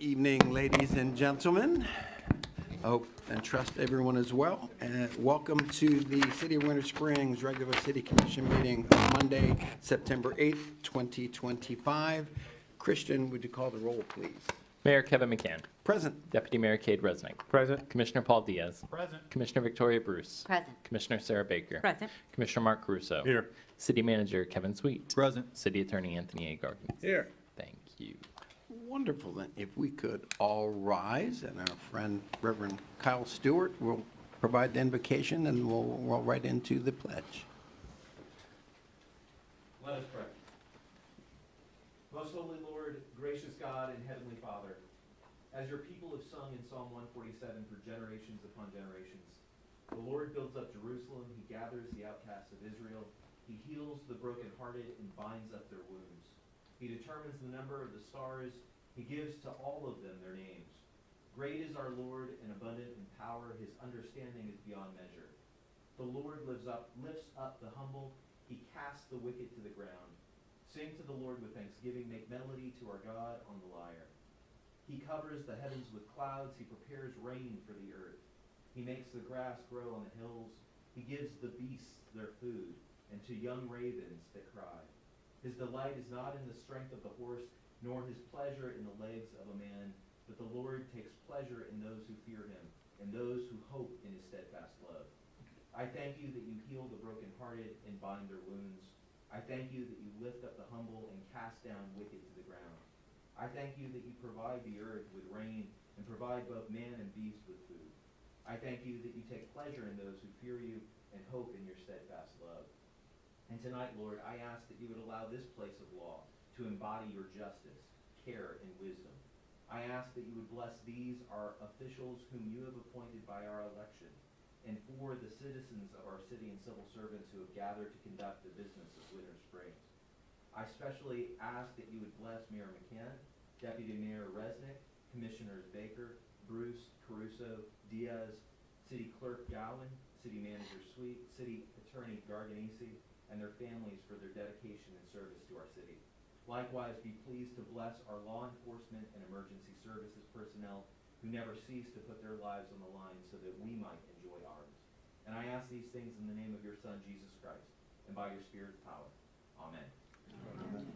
evening, ladies and gentlemen. I hope and trust everyone is well. And welcome to the City of Winter Springs regular City Commission meeting on Monday, September 8th, 2025. Christian, would you call the roll, please? Mayor Kevin McCann. Present. Deputy Mayor Cade Resnick. Present. Commissioner Paul Diaz. Present. Commissioner Victoria Bruce. Present. Commissioner Sarah Baker. Present. Commissioner Mark Caruso. Here. City Manager Kevin Sweet. Present. City Attorney Anthony A. Gargan. Here. Thank you. Wonderful. Then, if we could all rise, and our friend Reverend Kyle Stewart will provide the invocation, and we'll roll right into the pledge. Let us pray. Most holy Lord, gracious God and heavenly Father, as your people have sung in Psalm 147 for generations upon generations, the Lord builds up Jerusalem, he gathers the outcasts of Israel, he heals the brokenhearted and binds up their wounds. He determines the number of the stars, he gives to all of them their names. Great is our Lord and abundant in power, his understanding is beyond measure. The Lord lifts up the humble, he casts the wicked to the ground. Sing to the Lord with thanksgiving, make melody to our God on the lyre. He covers the heavens with clouds, he prepares rain for the earth. He makes the grass grow on the hills, he gives the beasts their food, and to young ravens that cry. His delight is not in the strength of the horse, nor his pleasure in the legs of a man, but the Lord takes pleasure in those who fear him, and those who hope in his steadfast love. I thank you that you heal the brokenhearted and bind their wounds. I thank you that you lift up the humble and cast down wicked to the ground. I thank you that you provide the earth with rain and provide both man and beast with food. I thank you that you take pleasure in those who fear you and hope in your steadfast love. And tonight, Lord, I ask that you would allow this place of law to embody your justice, care, and wisdom. I ask that you would bless these, our officials whom you have appointed by our election, and for the citizens of our city and civil servants who have gathered to conduct the business of Winter Springs. I especially ask that you would bless Mayor McCann, Deputy Mayor Resnick, Commissioners Baker, Bruce, Caruso, Diaz, City Clerk Gowan, City Manager Sweet, City Attorney Garganese, and their families for their dedication and service to our city. Likewise, be pleased to bless our law enforcement and emergency services personnel who never cease to put their lives on the line so that we might enjoy ours. And I ask these things in the name of your Son, Jesus Christ, and by your Spirit's power. Amen. Amen.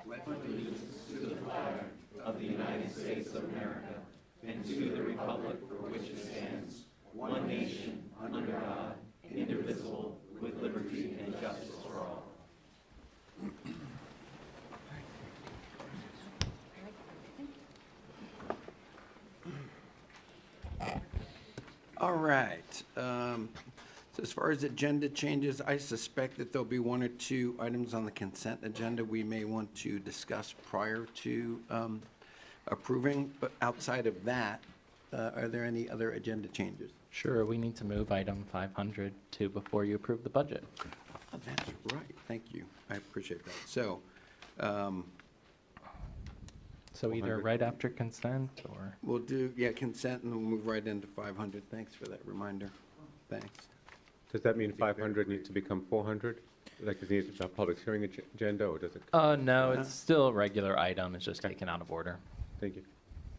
Pledge allegiance to the flag of the United States of America and to the republic for which it stands, one nation, under God, indivisible, with liberty and justice for all. All right. So as far as agenda changes, I suspect that there'll be one or two items on the consent agenda we may want to discuss prior to approving. But outside of that, are there any other agenda changes? Sure, we need to move item 500 to before you approve the budget. Oh, that's right. Thank you. I appreciate that. So, So either right after consent or? we'll do, consent, and then we'll move right into 500. Thanks for that reminder. Thanks. Does that mean 500 needs to become 400? Like, is it a public hearing agenda, or does it? No, it's still a regular item, it's just taken out of order. Thank you.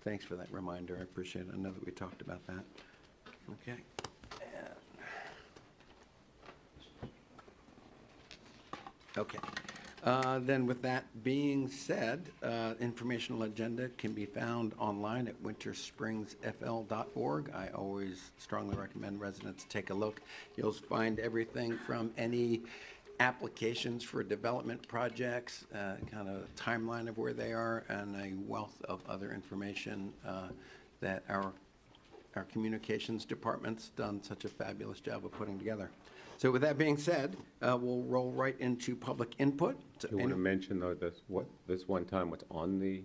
Thanks for that reminder. I appreciate it. I know that we talked about that. Okay. Okay. Then with that being said, informational agenda can be found online at winterspringsfl.org. I always strongly recommend residents take a look. You'll find everything from any applications for development projects, kind of a timeline of where they are, and a wealth of other information that our communications department's done such a fabulous job of putting together. So with that being said, we'll roll right into public input. Do you want to mention, though, this one time what's on the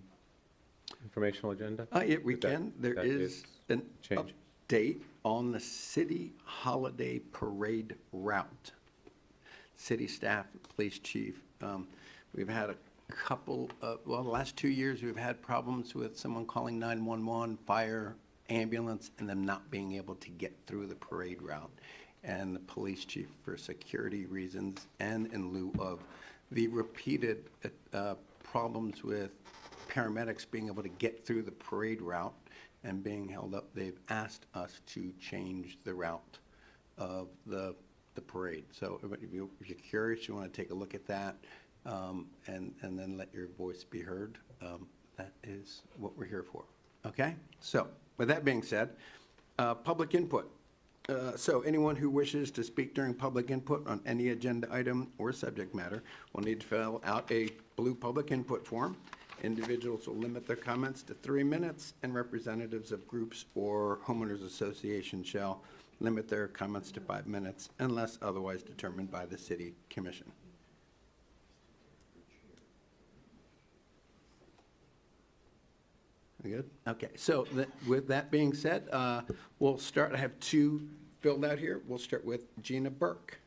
informational agenda? We can. There is an change. Update on the city holiday parade route. City staff, police chief. We've had a couple of, well, the last 2 years we've had problems with someone calling 911, fire, ambulance, and them not being able to get through the parade route. And the police chief, for security reasons and in lieu of the repeated problems with paramedics being able to get through the parade route and being held up, they've asked us to change the route of the parade. So if you're curious, you want to take a look at that, and then let your voice be heard. That is what we're here for. Okay? So with that being said, public input. So anyone who wishes to speak during public input on any agenda item or subject matter will need to fill out a blue public input form. Individuals will limit their comments to 3 minutes, and representatives of groups or homeowners associations shall limit their comments to 5 minutes unless otherwise determined by the city commission. We good? Okay, so with that being said, we'll start. I have 2 filled out here. We'll start with Gina Burke.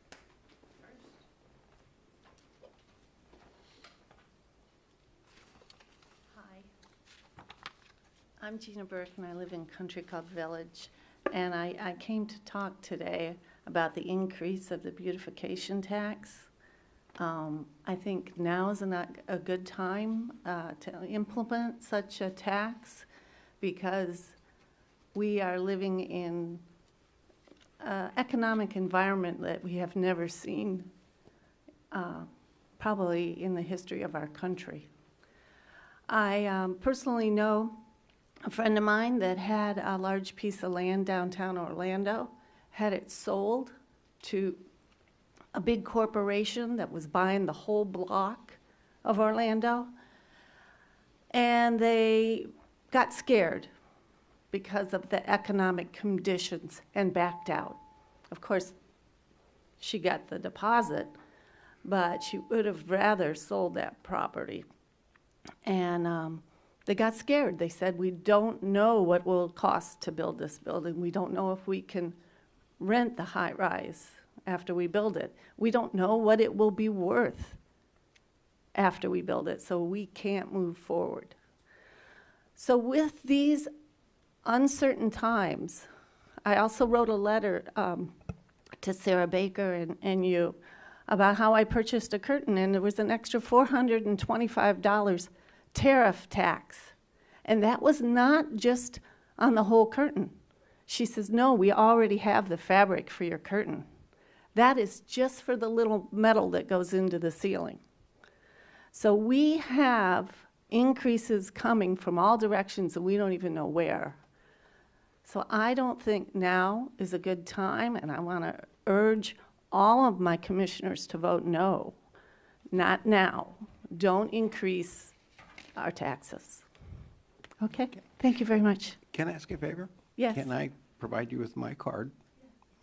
Hi. I'm Gina Burke, and I live in Country Club Village. And I came to talk today about the increase of the beautification tax. I think now is not a good time to implement such a tax because we are living in an economic environment that we have never seen probably in the history of our country. I personally know a friend of mine that had a large piece of land downtown Orlando, had it sold to a big corporation that was buying the whole block of Orlando. And they got scared because of the economic conditions and backed out. Of course, she got the deposit, but she would have rather sold that property. And they got scared. They said, we don't know what it will cost to build this building. We don't know if we can rent the high rise after we build it. We don't know what it will be worth after we build it, so we can't move forward. So with these uncertain times, I also wrote a letter to Sarah Baker and you about how I purchased a curtain, and there was an extra $425 tariff tax. And that was not just on the whole curtain. She says, no, we already have the fabric for your curtain. That is just for the little metal that goes into the ceiling. So we have increases coming from all directions and we don't even know where. So I don't think now is a good time, and I want to urge all of my commissioners to vote no. Not now. Don't increase our taxes. Okay? Thank you very much. Can I ask you a favor? Yes. Can I provide you with my card?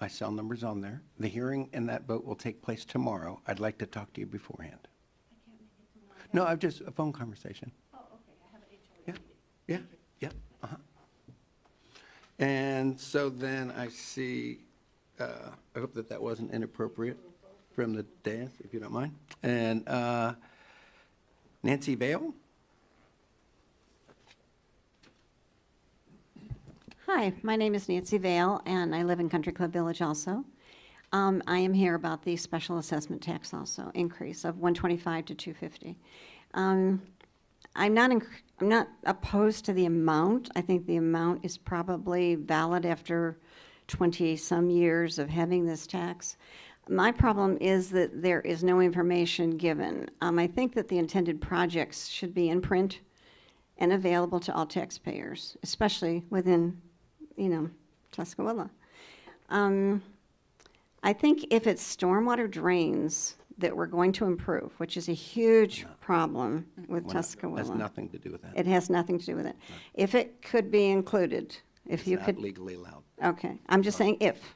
My cell number's on there. The hearing and that vote will take place tomorrow. I'd like to talk to you beforehand. I can't make it tomorrow. No, I've just a phone conversation. Oh, okay. I have an HOA. Yeah, yeah, yeah, uh-huh. And so then I see, I hope that that wasn't inappropriate from the dais, if you don't mind. And Nancy Vale? Hi, my name is Nancy Vale, and I live in Country Club Village also. I am here about the special assessment tax also, increase of 125 to 250. I'm not opposed to the amount. I think the amount is probably valid after 20-some years of having this tax. My problem is that there is no information given. I think that the intended projects should be in print and available to all taxpayers, especially within Tuscaloosa. I think if it's stormwater drains that we're going to improve, which is a huge problem with Tuscaloosa. Has nothing to do with that. It has nothing to do with it. If it could be included, if you could. It's not legally allowed. Okay, I'm just saying if,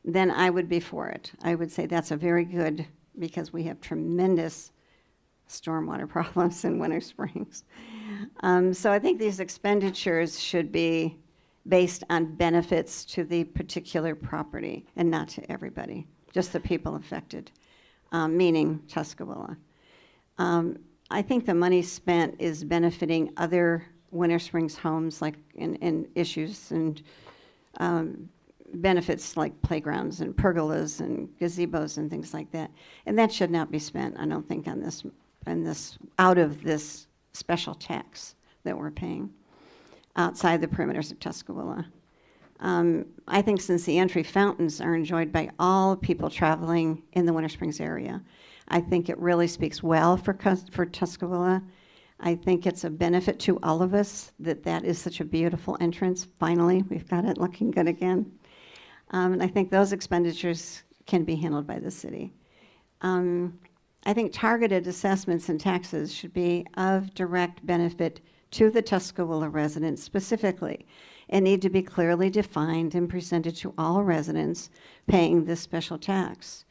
then I would be for it. I would say that's a very good, because we have tremendous stormwater problems in Winter Springs. So I think these expenditures should be based on benefits to the particular property and not to everybody, just the people affected, meaning Tuscaloosa. I think the money spent is benefiting other Winter Springs homes, like in issues and benefits like playgrounds and pergolas and gazebos and things like that. And that should not be spent, I don't think, on this in this, out of this special tax that we're paying outside the perimeters of Tuscaloosa. I think since the entry fountains are enjoyed by all people traveling in the Winter Springs area, I think it really speaks well for Tuscaloosa. I think it's a benefit to all of us that that is such a beautiful entrance. Finally, we've got it looking good again. And I think those expenditures can be handled by the city. I think targeted assessments and taxes should be of direct benefit to the Tuscaloosa residents specifically, and need to be clearly defined and presented to all residents paying this special tax.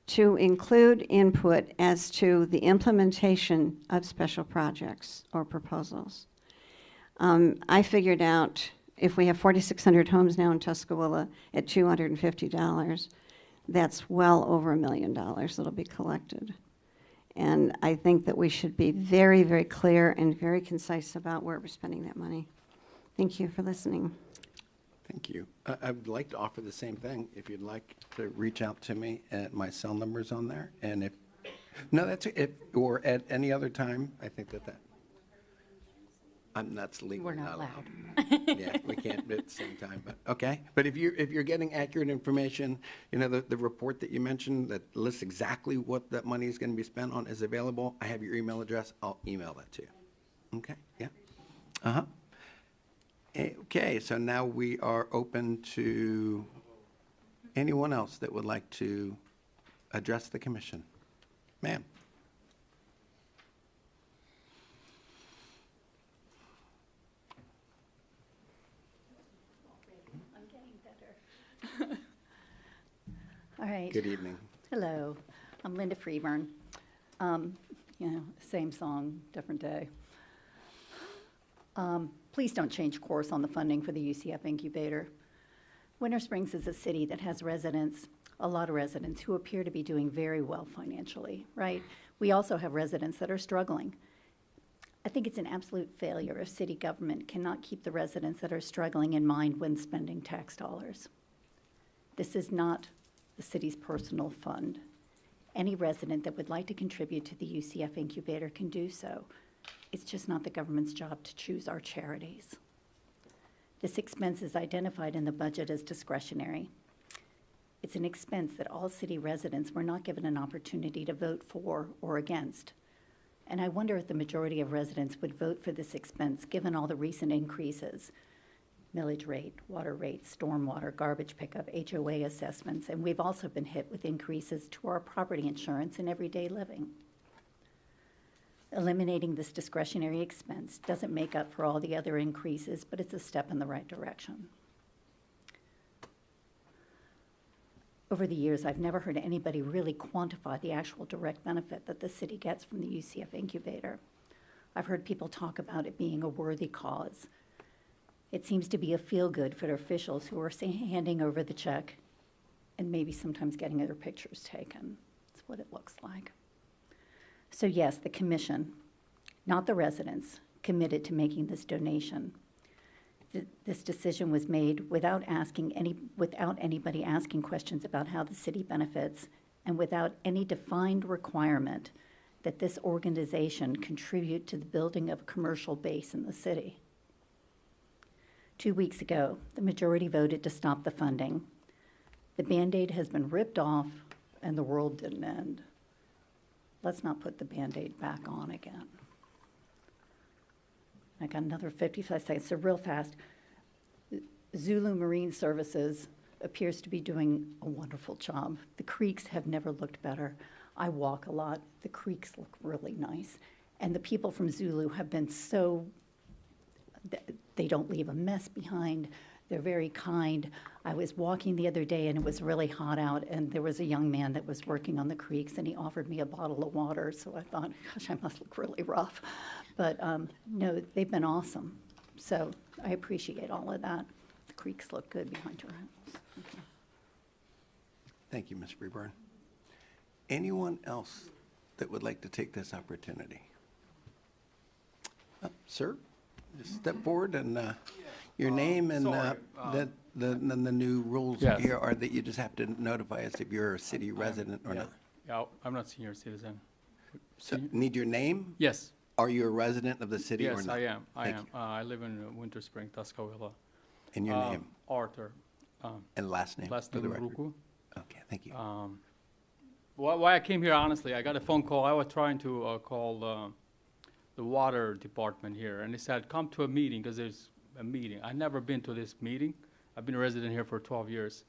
To include input as to the implementation of special projects or proposals. I figured out if we have 4,600 homes now in Tuscaloosa at $250, that's well over $1 million that'll be collected. And I think that we should be very, very clear and very concise about where we're spending that money. Thank you for listening. Thank you. I would like to offer the same thing. If you'd like to reach out to me, my cell number's on there. And if, no, or at any other time, I think that, that's legal. We're not allowed. Yeah, we can't at the same time, but, okay. But if you're getting accurate information, the report that you mentioned that lists exactly what that money is going to be spent on is available. I have your email address. I'll email that to you. Okay, yeah. Uh-huh. Okay, so now we are open to anyone else that would like to address the commission. Ma'am. I'm getting better. All right. Good evening. Hello. I'm Linda Freeburn. Same song, different day. Please don't change course on the funding for the UCF incubator. Winter Springs is a city that has residents, a lot of residents, who appear to be doing very well financially, right? We also have residents that are struggling. I think it's an absolute failure if city government cannot keep the residents that are struggling in mind when spending tax dollars. This is not the city's personal fund. Any resident that would like to contribute to the UCF incubator can do so. It's just not the government's job to choose our charities. This expense is identified in the budget as discretionary. It's an expense that all city residents were not given an opportunity to vote for or against. And I wonder if the majority of residents would vote for this expense given all the recent increases: millage rate, water rate, stormwater, garbage pickup, HOA assessments, and we've also been hit with increases to our property insurance and everyday living. Eliminating this discretionary expense doesn't make up for all the other increases, but it's a step in the right direction. Over the years, I've never heard anybody really quantify the actual direct benefit that the city gets from the UCF incubator. I've heard people talk about it being a worthy cause. It seems to be a feel-good for officials who are handing over the check and maybe sometimes getting their pictures taken. That's what it looks like. So yes, the commission, not the residents, committed to making this donation. This decision was made without anybody asking questions about how the city benefits, and without any defined requirement that this organization contribute to the building of a commercial base in the city. 2 weeks ago, the majority voted to stop the funding. The Band-Aid has been ripped off, and the world didn't end. Let's not put the Band-Aid back on again. I got another 55 seconds, so real fast. Zulu Marine Services appears to be doing a wonderful job. The creeks have never looked better. I walk a lot. The creeks look really nice. And the people from Zulu have been they don't leave a mess behind. They're very kind. I was walking the other day and it was really hot out, and there was a young man that was working on the creeks, and he offered me a bottle of water. So I thought, gosh, I must look really rough. But no, they've been awesome. So I appreciate all of that. The creeks look good behind your house. Okay. Thank you, Ms. Freeburn. Anyone else that would like to take this opportunity? Sir, just step forward and your name and the new rules Yes. here are that you just have to notify us if you're a city resident or not. Yeah, I'm not senior citizen. So, need your name? Yes, Are you a resident of the city or yes, not? I am. I Thank am. I live in Winter Spring, Tuscaloosa. And your name Arthur. and last name? Last for the name record. Ruku. Okay, thank you. Why I came here, honestly, I got a phone call. I was trying to call the water department here, and they said, come to a meeting, because there's a meeting. I've never been to this meeting. I've been a resident here for 12 years.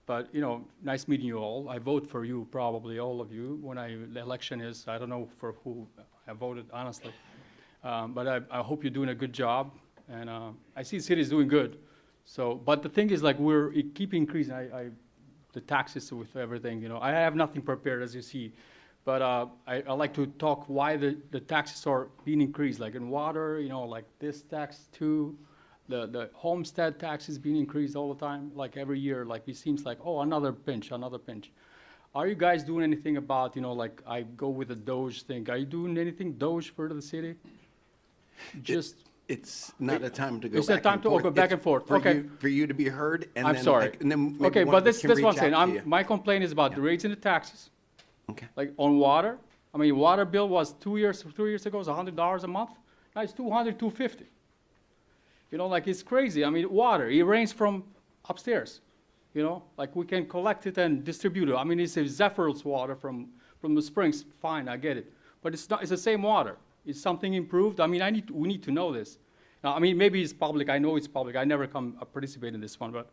But, you know, nice meeting you all. I vote for you, probably all of you, when the election is. I don't know for who I voted, honestly. But I hope you're doing a good job, and I see the city is doing good. So, but the thing is, like, it keep increasing. The taxes with everything, you know. I have nothing prepared, as you see. But I like to talk why the taxes are being increased, like in water, you know, like this tax too. The homestead tax is being increased all the time, like every year. Like it seems like, oh, another pinch, another pinch. Are you guys doing anything about, you know, like I go with the Doge thing. Are you doing anything Doge for the city? Just, It's not a time to go It's a back time and to forth. go back It's and forth. for Okay. for you to be heard, and I'm then sorry. and then maybe Okay, one but of us this can what I'm reach saying. out to you. My complaint is about Yeah. raising the taxes. Okay. Like on water, I mean, water bill was 2 years ago, was $100 a month. Now it's $250. You know, like it's crazy. I mean, water, it rains from upstairs. You know, like we can collect it and distribute it. I mean, it's a Zephyr's water from the springs. Fine, I get it. But it's not. It's the same water. Is something improved? I mean, we need to know this. Now, I mean, maybe it's public. I know it's public. I never participate in this one, but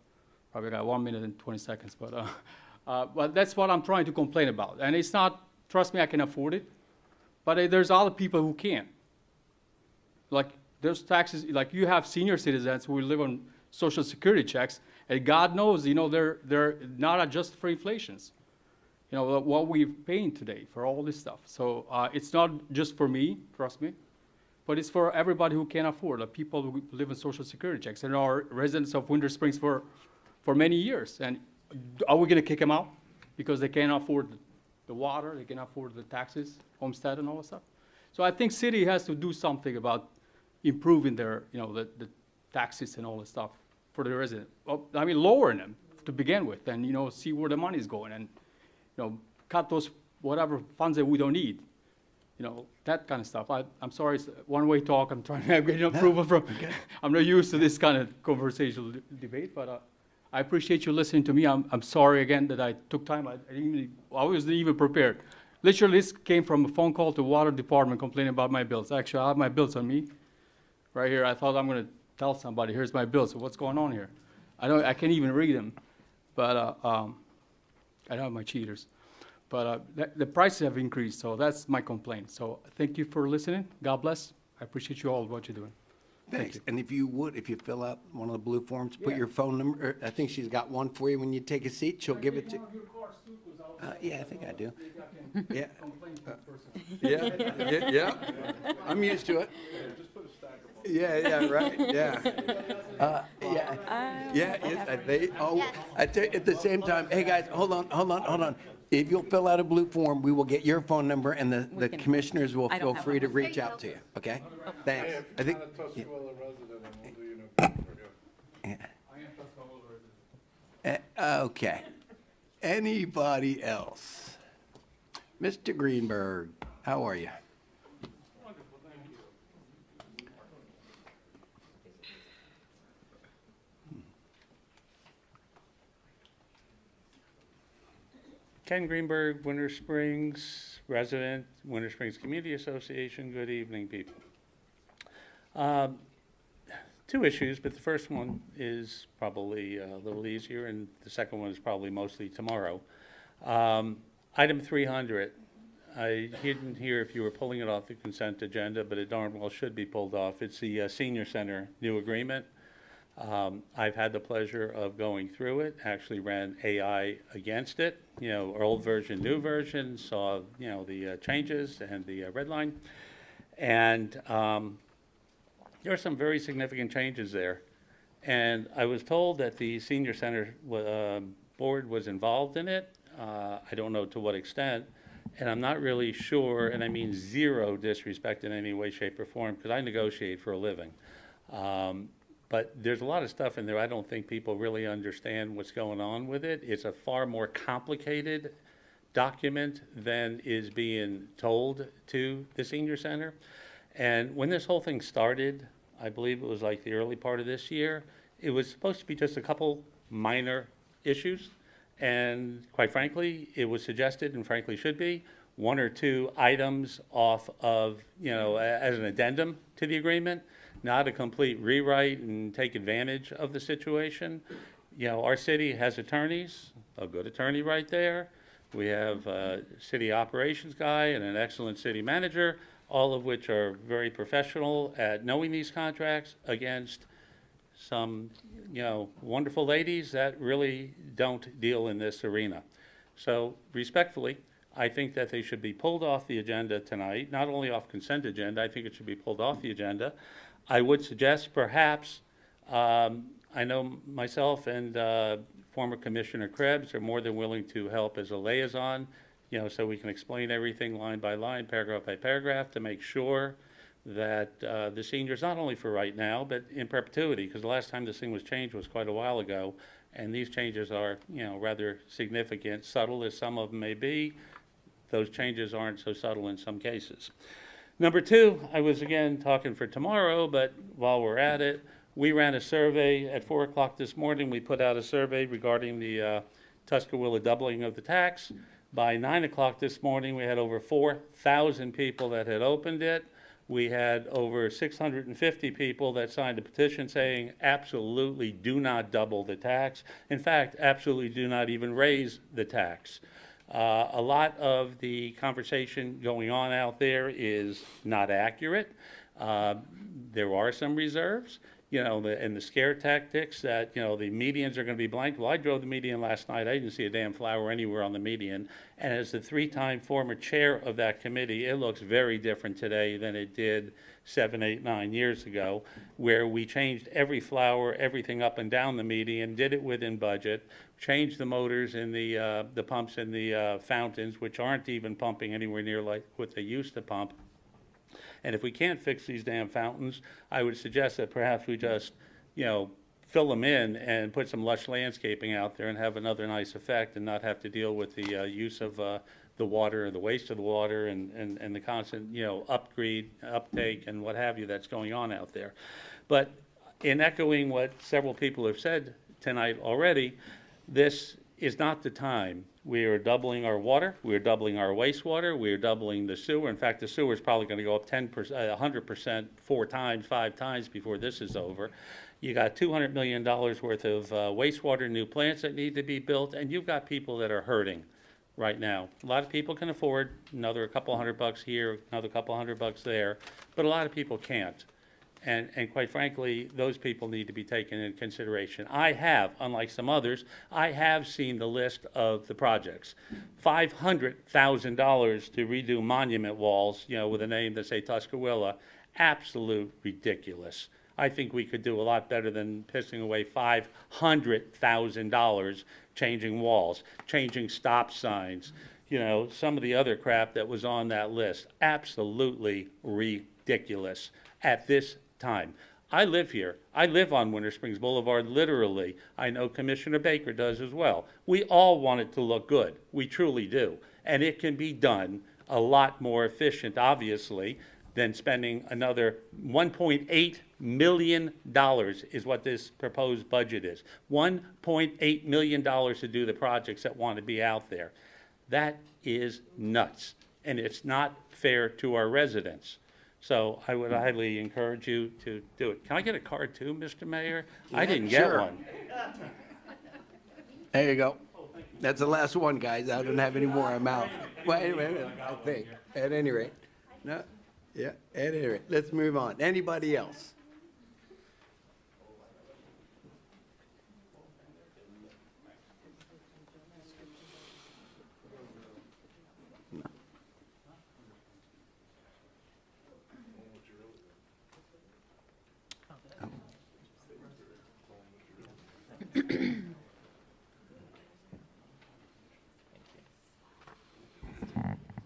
probably got 1 minute and 20 seconds. But that's what I'm trying to complain about. And it's not. Trust me, I can afford it. But there's other people who can't. Like there's taxes. Like you have senior citizens who live on Social Security checks, and God knows, you know, they're not adjusted for inflations. You know, what we're paying today for all this stuff. So it's not just for me, trust me, but it's for everybody who can afford, the people who live on Social Security checks and are residents of Winter Springs for many years. And are we going to kick them out because they can't afford the water, they can't afford the taxes, homestead and all that stuff? So I think city has to do something about improving their, you know, the taxes and all this stuff for the resident. Well, I mean, lowering them to begin with, and, you know, see where the money's going, and, you know, cut those whatever funds that we don't need, you know, that kind of stuff. I'm sorry, it's one-way talk. I'm trying to get approval from, I'm not used to this kind of conversational debate, but I appreciate you listening to me. I'm sorry again that I took time. I wasn't even prepared. Literally, this came from a phone call to water department complaining about my bills. Actually, I have my bills on me right here. I thought I'm going to tell somebody, here's my bills. So what's going on here? I can't even read them, but I don't have my cheaters. But the prices have increased, so that's my complaint. So thank you for listening. God bless. I appreciate you all what you're doing. Thanks. And if you fill out one of the blue forms, put Yeah. your phone number. I think she's got one for you when you take a seat. She'll give it to. Yeah, I think I do. Yeah. Yeah. I'm used to it. Yeah, right, yeah. I tell you, at the same time, hey, guys, hold on. If you'll fill out a blue form, we will get your phone number, and the commissioners will I don't feel have free to one. reach out to you, okay? Thanks. I think, yeah. Okay. Anybody else? Mr. Greenberg, how are you? Ken Greenberg, Winter Springs, resident, Winter Springs Community Association. Good evening, people. Two issues, but the first one is probably a little easier, and the second one is probably mostly tomorrow. Item 300, I didn't hear if you were pulling it off the consent agenda, but it darn well should be pulled off. It's the senior center new agreement. I've had the pleasure of going through it, actually ran AI against it, you know, old version, new version, saw, you know, the changes and the red line. And there are some very significant changes there. And I was told that the senior center board was involved in it. I don't know to what extent. And I'm not really sure, and I mean zero disrespect in any way, shape, or form, because I negotiate for a living. But there's a lot of stuff in there I don't think people really understand what's going on with it. It's a far more complicated document than is being told to the senior center. And when this whole thing started, I believe it was like the early part of this year, it was supposed to be just a couple minor issues. And quite frankly, it was suggested, and frankly should be, one or two items off of, as an addendum to the agreement, not a complete rewrite and take advantage of the situation. Our city has attorneys, a good attorney right there. We have a city operations guy and an excellent city manager, all of which are very professional at knowing these contracts against some, wonderful ladies that really don't deal in this arena. So respectfully, I think that they should be pulled off the agenda tonight, not only off consent agenda, I think it should be pulled off the agenda. I would suggest perhaps, I know myself and former Commissioner Krebs are more than willing to help as a liaison, so we can explain everything line by line, paragraph by paragraph, to make sure that the seniors, not only for right now, but in perpetuity, because the last time this thing was changed was quite a while ago, and these changes are, rather significant, subtle as some of them may be. Those changes aren't so subtle in some cases. Number two, I was again talking for tomorrow, but while we're at it, we ran a survey at 4 o'clock this morning. We put out a survey regarding the Tuscarora doubling of the tax. By 9 o'clock this morning, we had over 4,000 people that had opened it. We had over 650 people that signed a petition saying absolutely do not double the tax. In fact, absolutely do not even raise the tax. A lot of the conversation going on out there is not accurate. There are some reserves, and the scare tactics that, the medians are going to be blank. Well, I drove the median last night. I didn't see a damn flower anywhere on the median. And as the 3-time former chair of that committee, it looks very different today than it did 7, 8, 9 years ago, where we changed every flower, everything up and down the median, did it within budget, changed the motors in the pumps in the fountains, which aren't even pumping anywhere near like what they used to pump. And if we can't fix these damn fountains, I would suggest that perhaps we just, fill them in and put some lush landscaping out there and have another nice effect and not have to deal with the use of the water, the waste of the water, and the constant, upgrade, uptake, and what have you that's going on out there. But in echoing what several people have said tonight already, this is not the time. We are doubling our water, we are doubling our wastewater, we are doubling the sewer. In fact, the sewer is probably going to go up 10%, 100%, 4 times, 5 times before this is over. You got $200 million worth of wastewater new plants that need to be built, and you've got people that are hurting right now. A lot of people can afford another couple $100 here, another couple $100 there, but a lot of people can't. And quite frankly, those people need to be taken into consideration. I have, unlike some others, I have seen the list of the projects. $500,000 to redo monument walls, with a name that say Tuscarora, absolute ridiculous. I think we could do a lot better than pissing away $500,000 changing walls, changing stop signs, some of the other crap that was on that list. Absolutely ridiculous at this time. I live here. I live on Winter Springs Boulevard, literally. I know Commissioner Baker does as well. We all want it to look good. We truly do. And it can be done a lot more efficient, obviously, than spending another $1.8 million is what this proposed budget is. $1.8 million to do the projects that want to be out there. That is nuts. And it's not fair to our residents. So I would highly encourage you to do it. Can I get a card too, Mr. Mayor? I didn't get sure. one. There you go. That's the last one, guys. I don't have any more. I'm out. Wait a minute, I think. At any rate. No. Yeah, at any rate. Let's move on. Anybody else?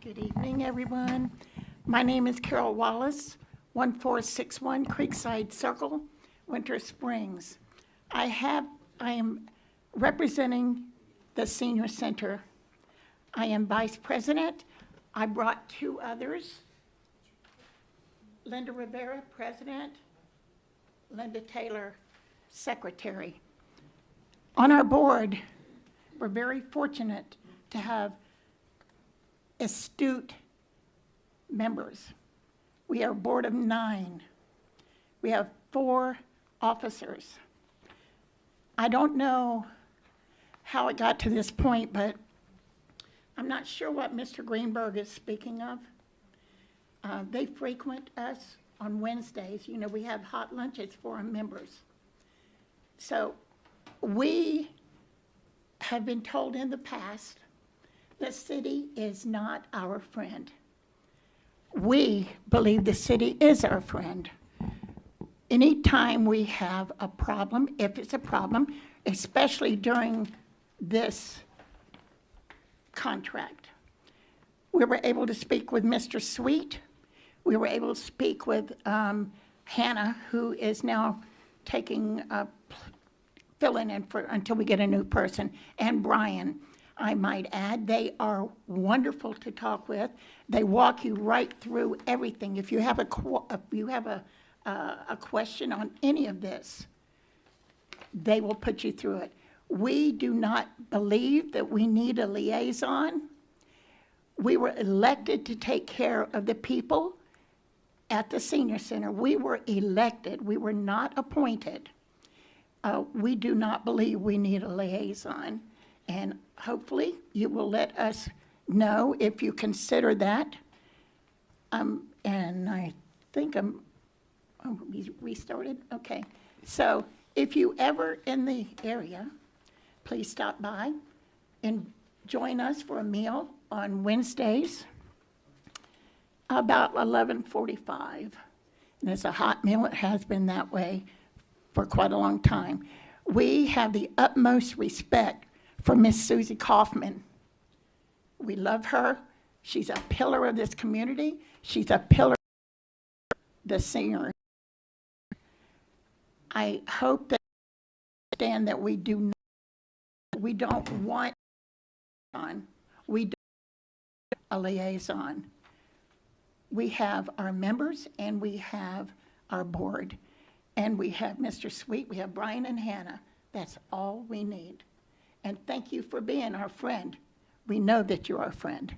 Good evening, everyone. My name is Carol Wallace, 1461 Creekside Circle, Winter Springs. I am representing the Senior Center. I am vice president. I brought 2 others. Linda Rivera, president. Linda Taylor, secretary. On our board, we're very fortunate to have astute members. We are a board of 9. We have 4 officers. I don't know how it got to this point, but I'm not sure what Mr. Greenberg is speaking of. They frequent us on Wednesdays. You know, we have hot lunches for our members. So we have been told in the past the city is not our friend. We believe the city is our friend. Anytime we have a problem, if it's a problem, especially during this contract, we were able to speak with Mr. Sweet. We were able to speak with Hannah, who is now taking, filling in for, until we get a new person, and Brian, I might add. They are wonderful to talk with. They walk you right through everything. If you have a question on any of this, they will put you through it. We do not believe that we need a liaison. We were elected to take care of the people at the senior center. We were elected. We were not appointed. We do not believe we need a liaison. And hopefully you will let us know if you consider that. And I think we restarted? Okay. So if you ever in the area, please stop by and join us for a meal on Wednesdays about 11:45. And it's a hot meal. It has been that way for quite a long time. We have the utmost respect for Miss Susie Kaufman. We love her. She's a pillar of this community. She's a pillar of the singer. I hope that you understand that we don't want we don't want a liaison. We have our members and we have our board. And we have Mr. Sweet, we have Brian and Hannah. That's all we need. And thank you for being our friend. We know that you're our friend.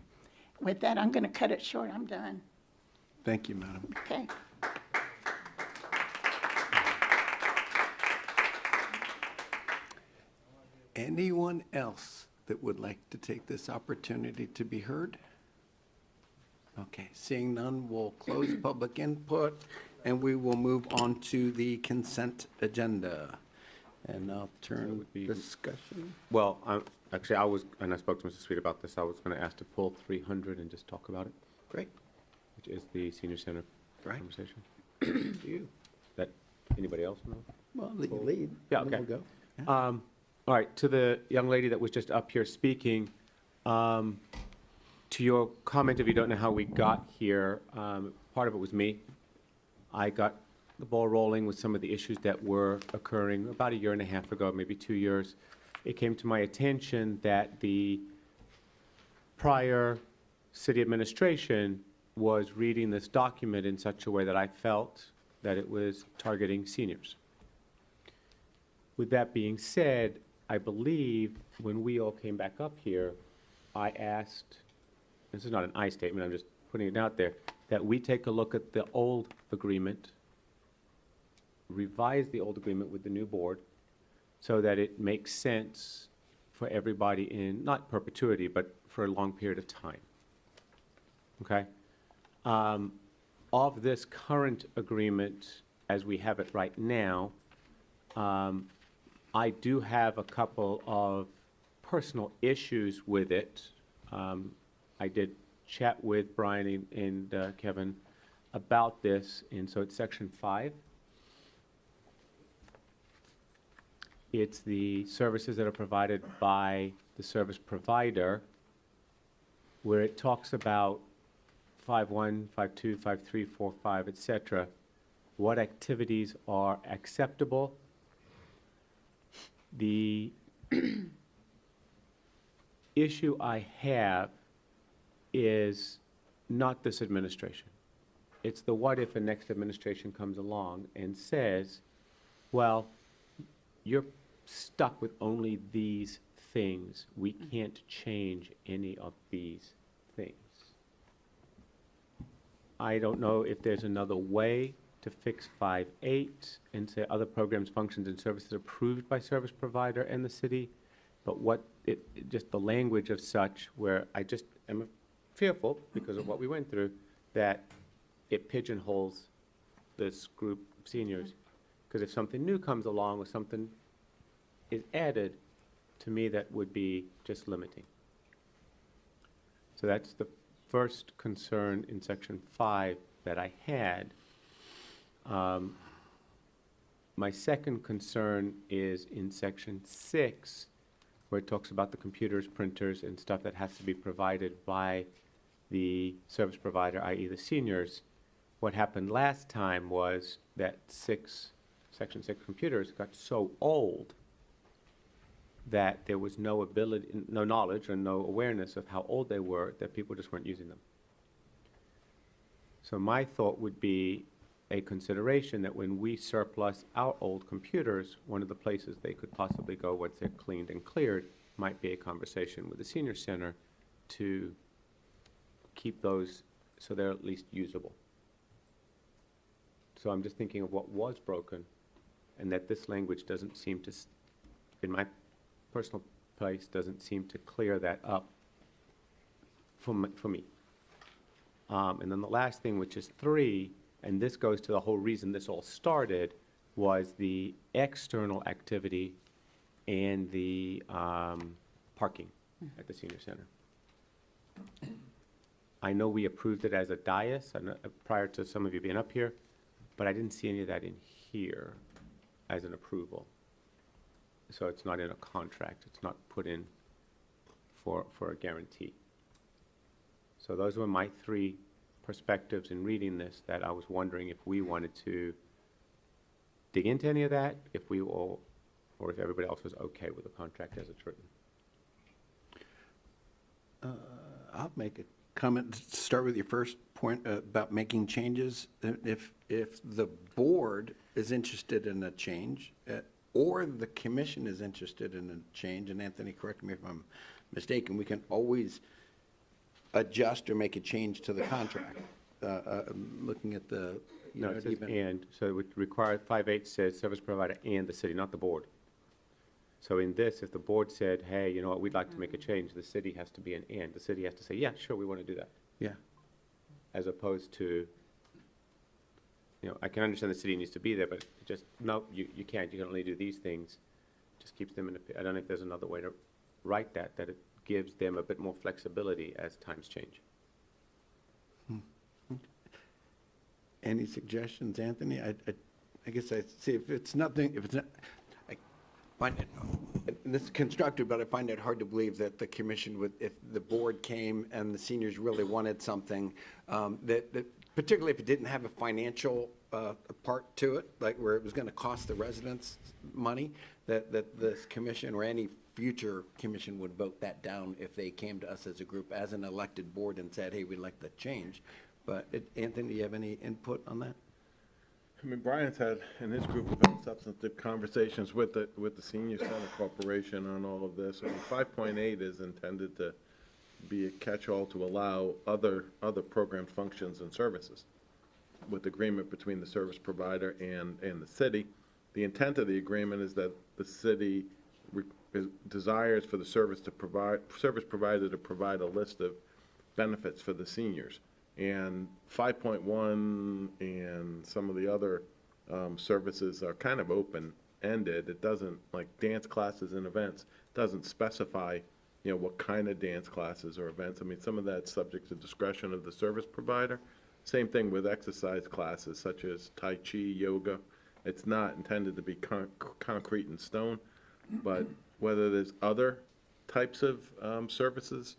With that, I'm going to cut it short. I'm done. Thank you, madam. Okay. Anyone else that would like to take this opportunity to be heard? Okay, seeing none, we'll close public input, and we will move on to the consent agenda. And I'll turn discussion. Well, actually, and I spoke to Mr. Sweet about this, I was going to ask to pull 300 and just talk about it, Great. which is the senior center Right. conversation. You. That, anybody else know? Well, you lead. Yeah, and then okay. we'll go. All right, to the young lady that was just up here speaking, to your comment, if you don't know how we got here, part of it was me. I got the ball rolling with some of the issues that were occurring about 1.5 years ago, maybe 2 years. It came to my attention that the prior city administration was reading this document in such a way that I felt that it was targeting seniors. With that being said, I believe when we all came back up here, I asked, this is not an I statement, I'm just putting it out there, that we take a look at the old agreement, revise the old agreement with the new board so that it makes sense for everybody in, not perpetuity, but for a long period of time. Okay? Of this current agreement, as we have it right now, I do have a couple of personal issues with it. I did chat with Brian and Kevin about this, and so it's section 5. It's the services that are provided by the service provider, where it talks about 5.1, 5.2, 5.3, 4.5, et cetera, what activities are acceptable. The issue I have is not this administration. It's the what if a next administration comes along and says, well, you're stuck with only these things. We can't change any of these things. I don't know if there's another way to fix 5.8 and say other programs, functions, and services approved by service provider and the city, but just the language of such where I just am fearful, because of what we went through, that it pigeonholes this group of seniors. Because if something new comes along or something is added, to me, that would be just limiting. So that's the first concern in section 5 that I had. My second concern is in section 6, where it talks about the computers, printers, and stuff that has to be provided by the service provider, i.e. the seniors. What happened last time was that section 6 computers got so old that there was no ability, no knowledge or no awareness of how old they were, that people just weren't using them. So my thought would be a consideration that when we surplus our old computers, one of the places they could possibly go once they're cleaned and cleared might be a conversation with the senior center to keep those so they're at least usable. So I'm just thinking of what was broken, and that this language doesn't seem to, in my personal place, doesn't seem to clear that up for me. And then the last thing, which is 3, and this goes to the whole reason this all started, was the external activity and the parking at the senior center. I know we approved it as a dais prior to some of you being up here, but I didn't see any of that in here as an approval. So it's not in a contract. It's not put in for a guarantee. So those were my 3 perspectives in reading this, that I was wondering if we wanted to dig into any of that, if we all, or if everybody else was okay with the contract as it's written. I'll make a comment, start with your first point about making changes. If the board is interested in a change, or the commission is interested in a change, and Anthony, correct me if I'm mistaken, we can always adjust or make a change to the contract. Looking at the, No, it says and, so it would require, 5.8 says service provider and the city, not the board. So in this, if the board said, hey, you know what, we'd like to make a change, the city has to be an and. The city has to say, yeah, sure, we want to do that. Yeah. As opposed to, I can understand the city needs to be there, but just, no, you can't. You can only do these things. Just keeps them in I don't know if there's another way to write that it gives them a bit more flexibility as times change. Any suggestions, Anthony? I guess I see if it's nothing, if it's not, I find it, this is constructive, but I find it hard to believe that the commission would, if the board came and the seniors really wanted something, that particularly if it didn't have a financial part to it, like where it was going to cost the residents money, that this commission or any future commission would vote that down if they came to us as a group, as an elected board, and said, hey, we'd like that change. But Anthony, do you have any input on that? I mean, Brian's had, in his group, very substantive conversations with the Senior Center Corporation on all of this. I mean, 5.8 is intended to be a catch-all to allow other program functions and services with agreement between the service provider and the city. The intent of the agreement is that the city desires for the service provider to provide a list of benefits for the seniors. And 5.1 and some of the other services are kind of open-ended. It doesn't, like dance classes and events, doesn't specify, what kind of dance classes or events. I mean, some of that's subject to discretion of the service provider. Same thing with exercise classes such as Tai Chi, yoga. It's not intended to be concrete in stone, but whether there's other types of services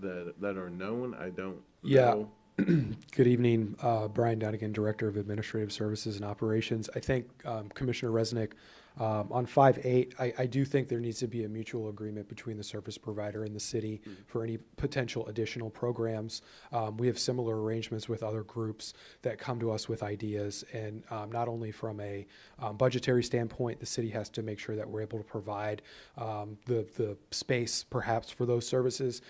that are known, I don't know. Good evening, Brian Donegan, Director of Administrative Services and Operations. I think Commissioner Resnick On 5.8, I do think there needs to be a mutual agreement between the service provider and the city for any potential additional programs. We have similar arrangements with other groups that come to us with ideas, and not only from a budgetary standpoint, the city has to make sure that we're able to provide the space perhaps for those services.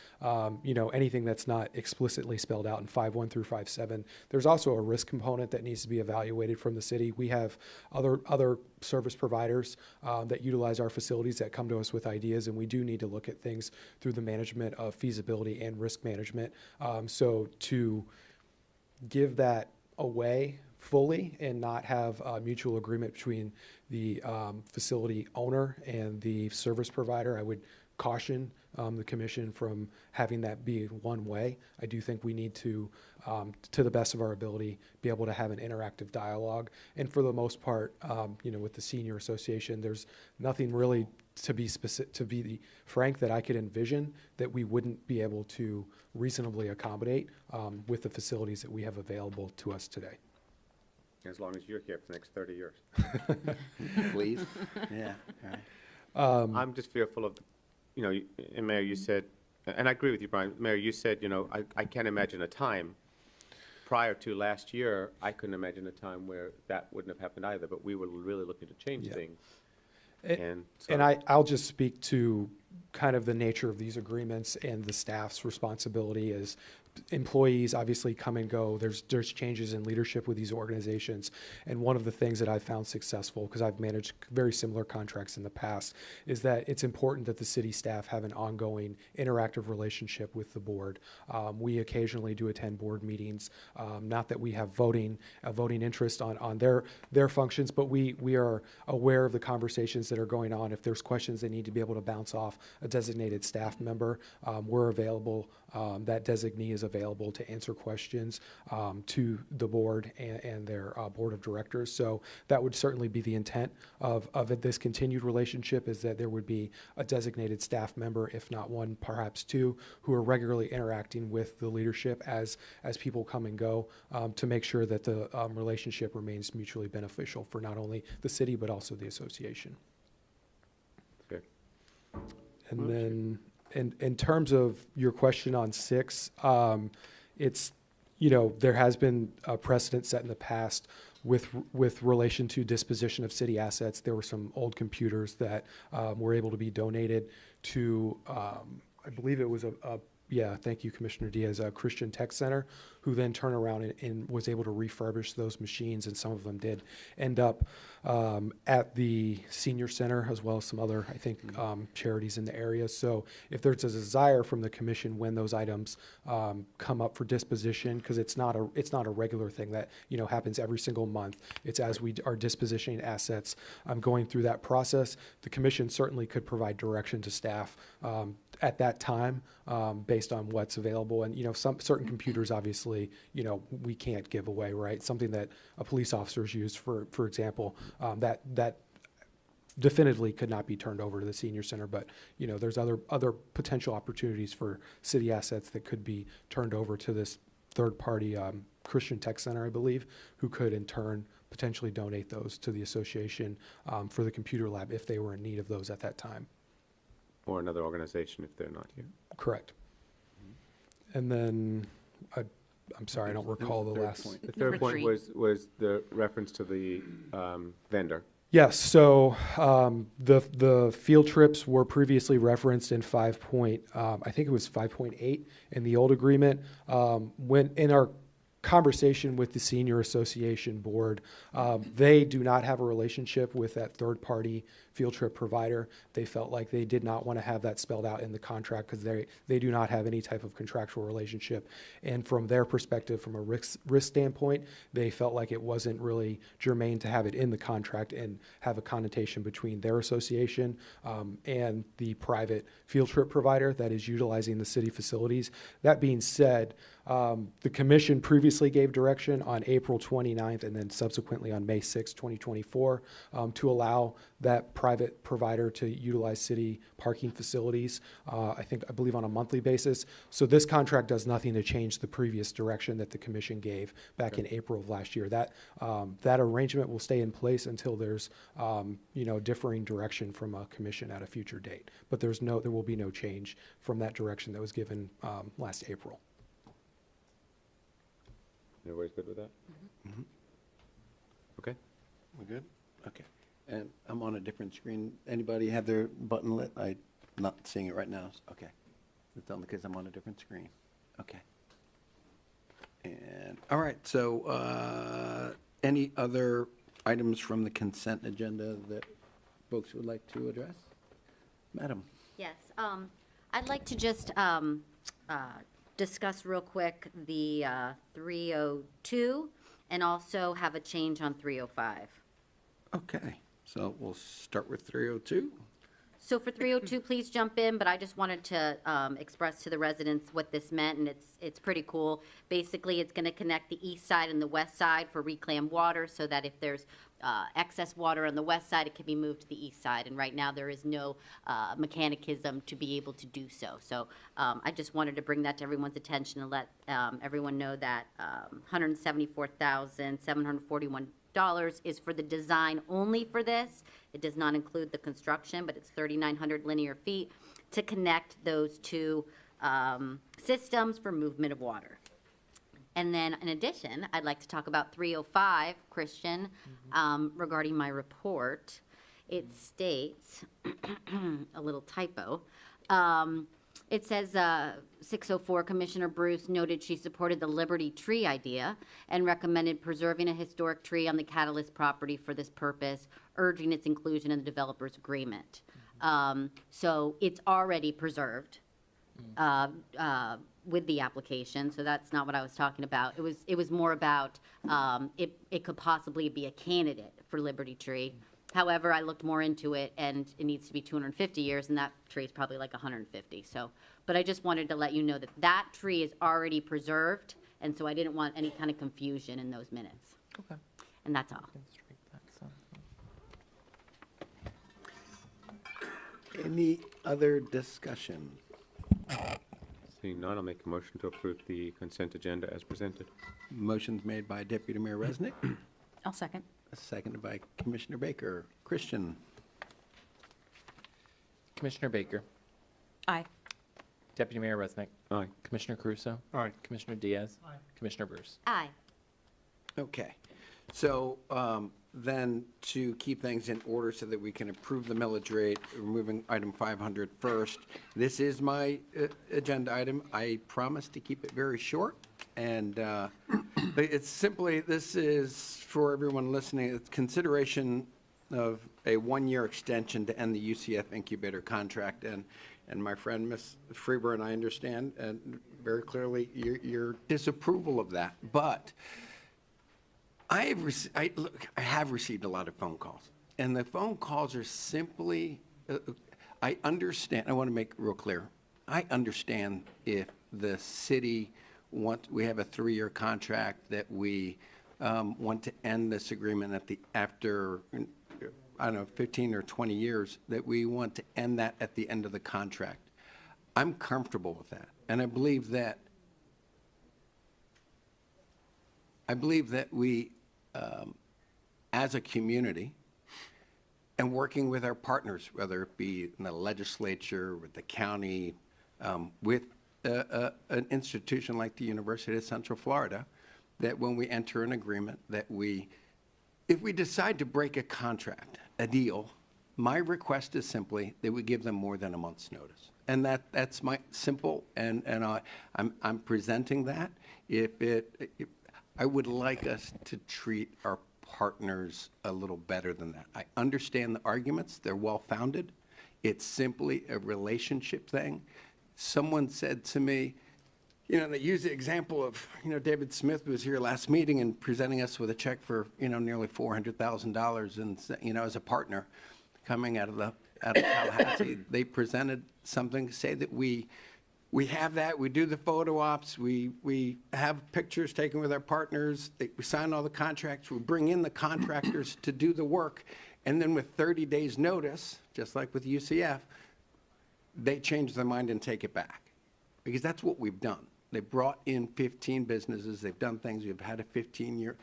Anything that's not explicitly spelled out in 5.1 through 5.7. There's also a risk component that needs to be evaluated from the city. We have other service providers that utilize our facilities that come to us with ideas, and we do need to look at things through the management of feasibility and risk management. So to give that away fully and not have a mutual agreement between the facility owner and the service provider, I would caution the commission from having that be one way. I do think we need to the best of our ability, be able to have an interactive dialogue. And for the most part, with the senior association, there's nothing really to be frank, that I could envision that we wouldn't be able to reasonably accommodate with the facilities that we have available to us today. As long as you're here for the next 30 years. Please. Yeah. All right. I'm just fearful of, and Mayor, you said, and I agree with you, Brian. Mayor, you said, I can't imagine a time prior to last year. I couldn't imagine a time where that wouldn't have happened either, but we were really looking to change things. And I'll just speak to kind of the nature of these agreements and the staff's responsibility as employees obviously come and go. There's changes in leadership with these organizations. And one of the things that I've found successful, because I've managed very similar contracts in the past, is that it's important that the city staff have an ongoing interactive relationship with the board. We occasionally do attend board meetings. Not that we have voting interest on their functions, but we are aware of the conversations that are going on. If there's questions they need to be able to bounce off a designated staff member, we're available. That designee is available to answer questions to the board and their board of directors. So that would certainly be the intent of this continued relationship, is that there would be a designated staff member, if not one, perhaps two, who are regularly interacting with the leadership as people come and go, to make sure that the relationship remains mutually beneficial for not only the city but also the association. Good. And then in terms of your question on 6, it's, there has been a precedent set in the past with relation to disposition of city assets. There were some old computers that were able to be donated to, I believe it was thank you, Commissioner Diaz, Christian Tech Center, who then turned around and was able to refurbish those machines, and some of them did end up at the senior center, as well as some other, I think, charities in the area. So if there's a desire from the commission when those items come up for disposition, because it's not a regular thing that happens every single month. It's as we are dispositioning assets, going through that process. The commission certainly could provide direction to staff at that time, based on what's available. And, some certain computers, obviously, we can't give away, right? Something that a police officer's used, for example, that definitively could not be turned over to the senior center. But, there's other potential opportunities for city assets that could be turned over to this third party, Christian Tech Center, I believe, who could in turn potentially donate those to the association for the computer lab if they were in need of those at that time. Or another organization if they're not here. Correct. And then, I'm sorry, I don't recall the last point. The third point was the reference to the vendor. Yes, so the field trips were previously referenced in I think it was 5.8 in the old agreement. When in our conversation with the senior association board, they do not have a relationship with that third party field trip provider. They felt like they did not want to have that spelled out in the contract because they do not have any type of contractual relationship. And from their perspective, from a risk standpoint, they felt like it wasn't really germane to have it in the contract and have a connotation between their association and the private field trip provider that is utilizing the city facilities. That being said, the commission previously gave direction on April 29th and then subsequently on May 6, 2024, to allow that private provider to utilize city parking facilities, I believe on a monthly basis. So this contract does nothing to change the previous direction that the commission gave back in April of last year. That arrangement will stay in place until there's, differing direction from a commission at a future date. But there will be no change from that direction that was given last April. Everybody's good with that? Mhm. Okay. We good? Okay. And I'm on a different screen. Anybody have their button lit? I'm not seeing it right now. Okay. It's only because I'm on a different screen. Okay. And, all right, so any other items from the consent agenda that folks would like to address? Madam? Yes, I'd like to just discuss real quick the 302 and also have a change on 305. Okay, so we'll start with 302. So for 302, please jump in, but I just wanted to express to the residents what this meant, and it's pretty cool. Basically, it's going to connect the east side and the west side for reclaimed water so that if there's excess water on the west side, it can be moved to the east side. And right now, there is no mechanicism to be able to do so. So I just wanted to bring that to everyone's attention and let everyone know that $174,741 is for the design only for this. It does not include the construction, but it's 3,900 linear feet to connect those two systems for movement of water. And then in addition, I'd like to talk about 305, Christian, regarding my report. It states, a little typo, it says 604, Commissioner Bruce noted she supported the Liberty Tree idea and recommended preserving a historic tree on the Catalyst property for this purpose, urging its inclusion in the developer's agreement. So it's already preserved with the application, so that's not what I was talking about. It was more about it could possibly be a candidate for Liberty Tree. However, I looked more into it, and it needs to be 250 years, and that tree is probably like 150. So, but I just wanted to let you know that that tree is already preserved, and so I didn't want any kind of confusion in those minutes. Okay. And that's all. Any other discussion? Seeing none, I'll make a motion to approve the consent agenda as presented. Motion's made by Deputy Mayor Resnick, I'll second. seconded by Commissioner Baker. Christian? Commissioner Baker. Aye. Deputy Mayor Resnick. Aye. Commissioner Caruso. Aye. Commissioner Diaz. Aye. Commissioner Bruce. Aye. Okay. So then to keep things in order so that we can approve the millage rate, removing item 500 first. This is my agenda item. I promise to keep it very short. And but it's simply, this is for everyone listening, it's consideration of a one-year extension to end the UCF incubator contract. And my friend, Ms. Freeburn, I understand and very clearly your disapproval of that. But I have received a lot of phone calls, and the phone calls are simply, I understand, I want to make it real clear. I understand if the city we have a 3-year contract that we want to end this agreement after, I don't know, 15 or 20 years, that we want to end that at the end of the contract. I'm comfortable with that, and I believe that we, as a community, and working with our partners, whether it be in the legislature, with the county, with an institution like the University of Central Florida, that when we enter an agreement, that if we decide to break a contract, a deal, my request is simply that we give them more than a month's notice. And that's my simple, and I'm presenting that. I would like us to treat our partners a little better than that. I understand the arguments, they're well-founded. It's simply a relationship thing. Someone said to me, they use the example of, David Smith was here last meeting and presenting us with a check for, nearly $400,000 and, as a partner coming out of Tallahassee. They presented something to say that we have that, we do the photo ops, we have pictures taken with our partners, we sign all the contracts, we bring in the contractors to do the work, And then with 30 days' notice, just like with UCF, they change their mind and take it back. Because that's what we've done. They brought in 15 businesses, they've done things, we've had a 15-year.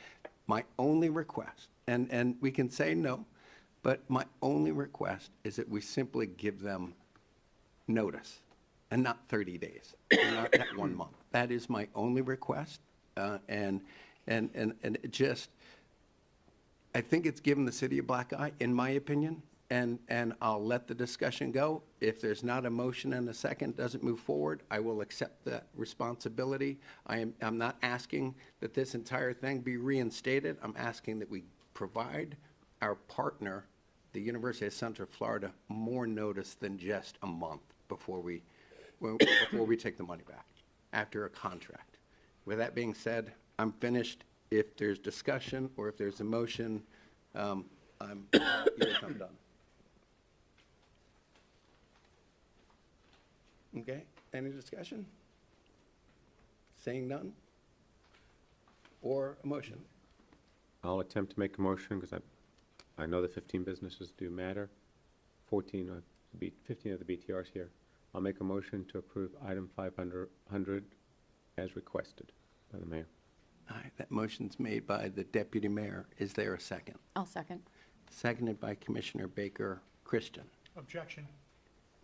My only request, and we can say no, but my only request is that we simply give them notice and not 30 days, and not that 1 month. That is my only request. And it just, I think it's given the city a black eye, in my opinion, and I'll let the discussion go. If there's not a motion and a second doesn't move forward, I will accept that responsibility. I'm not asking that this entire thing be reinstated. I'm asking that we provide our partner, the University of Central Florida, more notice than just a month before we take the money back after a contract. With that being said, I'm finished. If there's discussion or if there's a motion, I'm done. Okay, any discussion? Saying none? Or a motion? I'll attempt to make a motion because I know the 15 businesses do matter. 15 of the BTRs here. I'll make a motion to approve item 500 as requested by the mayor. All right, that motion's made by the deputy mayor. Is there a second? I'll second. Seconded by Commissioner Baker Christian. Objection.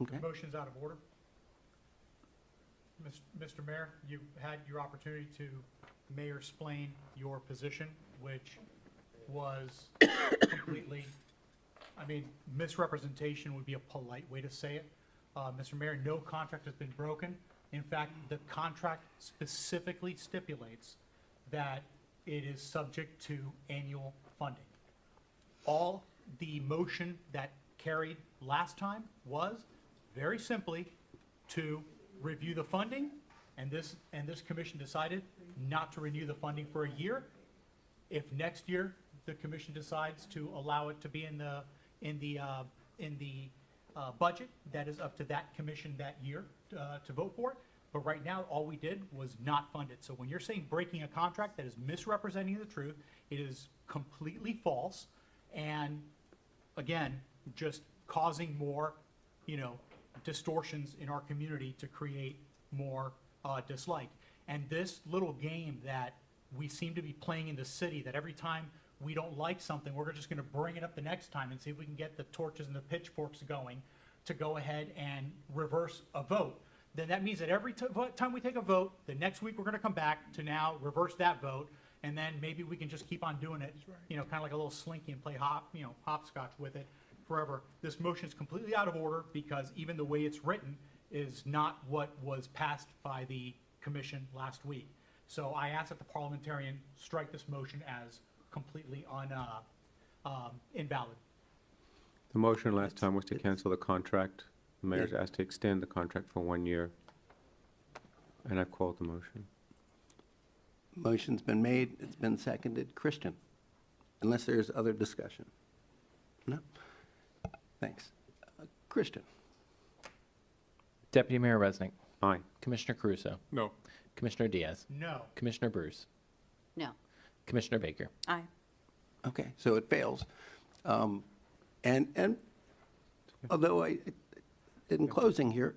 Okay. Motion's out of order. Mr. Mayor, you had your opportunity to mayor-splain your position, which was completely, misrepresentation would be a polite way to say it. Mr. Mayor, no contract has been broken. In fact, the contract specifically stipulates that it is subject to annual funding. All the motion that carried last time was very simply to review the funding, and this commission decided not to renew the funding for a year. If next year the commission decides to allow it to be in the budget, that is up to that commission that year to vote for it. But right now, all we did was not fund it. So when you're saying breaking a contract, that is misrepresenting the truth. It is completely false, and again, just causing more, distortions in our community to create more dislike. And this little game that we seem to be playing in the city, that every time we don't like something, we're just going to bring it up the next time and see if we can get the torches and the pitchforks going to go ahead and reverse a vote. Then that means that every time we take a vote, the next week we're going to come back to now reverse that vote, and then maybe we can just keep on doing it, kind of like a little slinky and play hopscotch with it forever. This motion is completely out of order because even the way it's written is not what was passed by the commission last week. So I ask that the parliamentarian strike this motion as completely invalid. The motion last time was to cancel the contract. The mayor's asked to extend the contract for 1 year, and I've called the motion. Motion's been made, it's been seconded. Christian, unless there's other discussion. No? Thanks. Christian? Deputy Mayor Resnick. Aye. Commissioner Caruso. No. Commissioner Diaz. No. Commissioner Bruce. No. Commissioner Baker. Aye. Okay, so it fails. And although in closing here,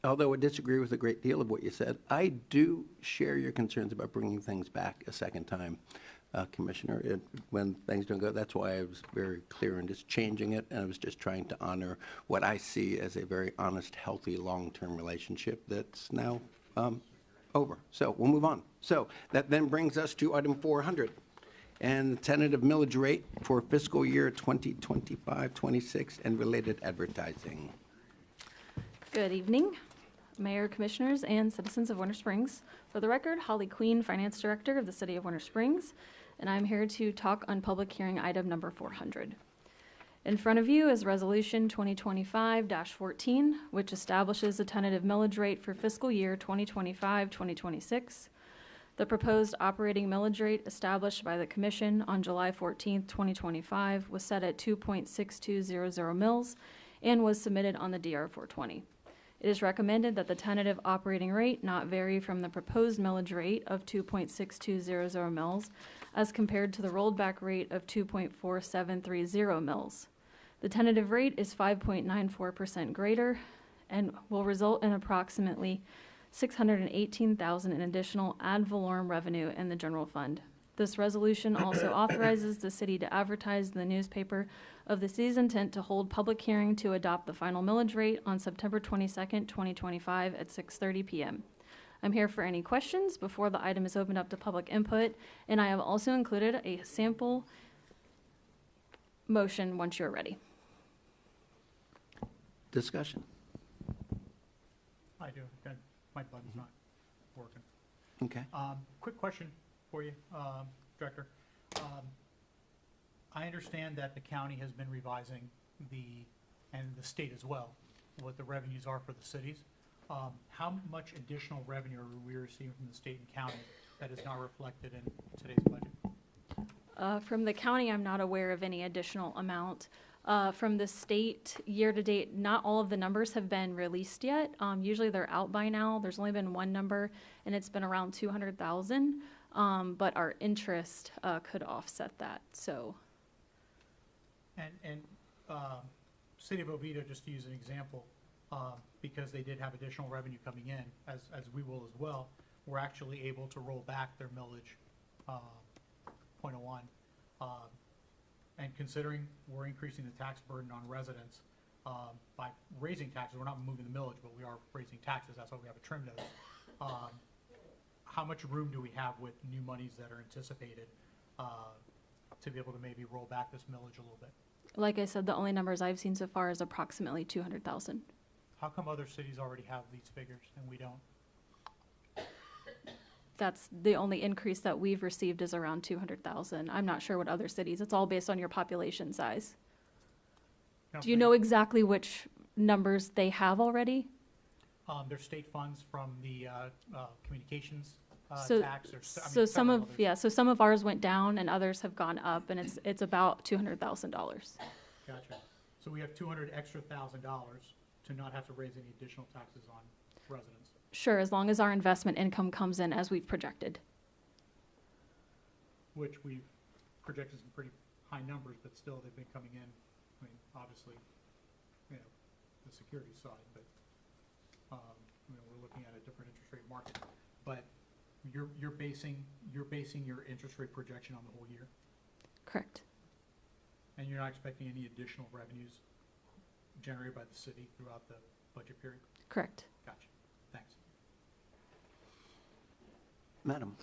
although I disagree with a great deal of what you said, I do share your concerns about bringing things back a second time, Commissioner, when things don't go. That's why I was very clear in just changing it, and I was just trying to honor what I see as a very honest, healthy, long-term relationship that's now over. So we'll move on. So that then brings us to item 400. And the tentative millage rate for fiscal year 2025-26 and related advertising. Good evening, Mayor, Commissioners, and citizens of Winter Springs. For the record, Holly Queen, Finance Director of the City of Winter Springs, and I'm here to talk on public hearing item number 400. In front of you is Resolution 2025-14, which establishes a tentative millage rate for fiscal year 2025-2026. The proposed operating millage rate established by the Commission on July 14, 2025 was set at 2.6200 mils and was submitted on the DR 420. It is recommended that the tentative operating rate not vary from the proposed millage rate of 2.6200 mils as compared to the rolled back rate of 2.4730 mils. The tentative rate is 5.94% greater and will result in approximately $618,000 in additional ad valorem revenue in the general fund. This resolution also authorizes the city to advertise in the newspaper of the city's intent to hold public hearing to adopt the final millage rate on September 22nd, 2025 at 6:30 p.m. I'm here for any questions before the item is opened up to public input, and I have also included a sample motion once you're ready. Discussion. I do. My button's not working. Okay. Quick question for you, Director. I understand that the county has been revising and the state as well, what the revenues are for the cities. How much additional revenue are we receiving from the state and county that is not reflected in today's budget? From the county, I'm not aware of any additional amount. From the state, year-to-date, not all of the numbers have been released yet. Usually they're out by now. There's only been one number, and it's been around 200,000. But our interest could offset that. So, And City of Oviedo, just to use an example, because they did have additional revenue coming in, as we will as well, we're actually able to roll back their millage 0.01. And considering we're increasing the tax burden on residents by raising taxes, we're not moving the millage, but we are raising taxes. That's why we have a trim notice. How much room do we have with new monies that are anticipated to be able to maybe roll back this millage a little bit? like I said, the only numbers I've seen so far is approximately 200,000. How come other cities already have these figures and we don't? That's the only increase that we've received is around 200,000. I'm not sure what other cities, it's all based on your population size. Do you know exactly which numbers they have already? There's state funds from the communications So, tax. so some of, yeah, so some of ours went down and others have gone up, and it's about $200,000. Gotcha. So we have $200,000 extra to not have to raise any additional taxes on residents. Sure, as long as our investment income comes in as we've projected. Which we've projected some pretty high numbers, but still they've been coming in. I mean, obviously, you know, the security side, but, you know, we're looking at a different interest rate market. But you're basing your interest rate projection on the whole year? Correct. And you're not expecting any additional revenues generated by the city throughout the budget period? Correct. Gotcha. Thanks. Madam.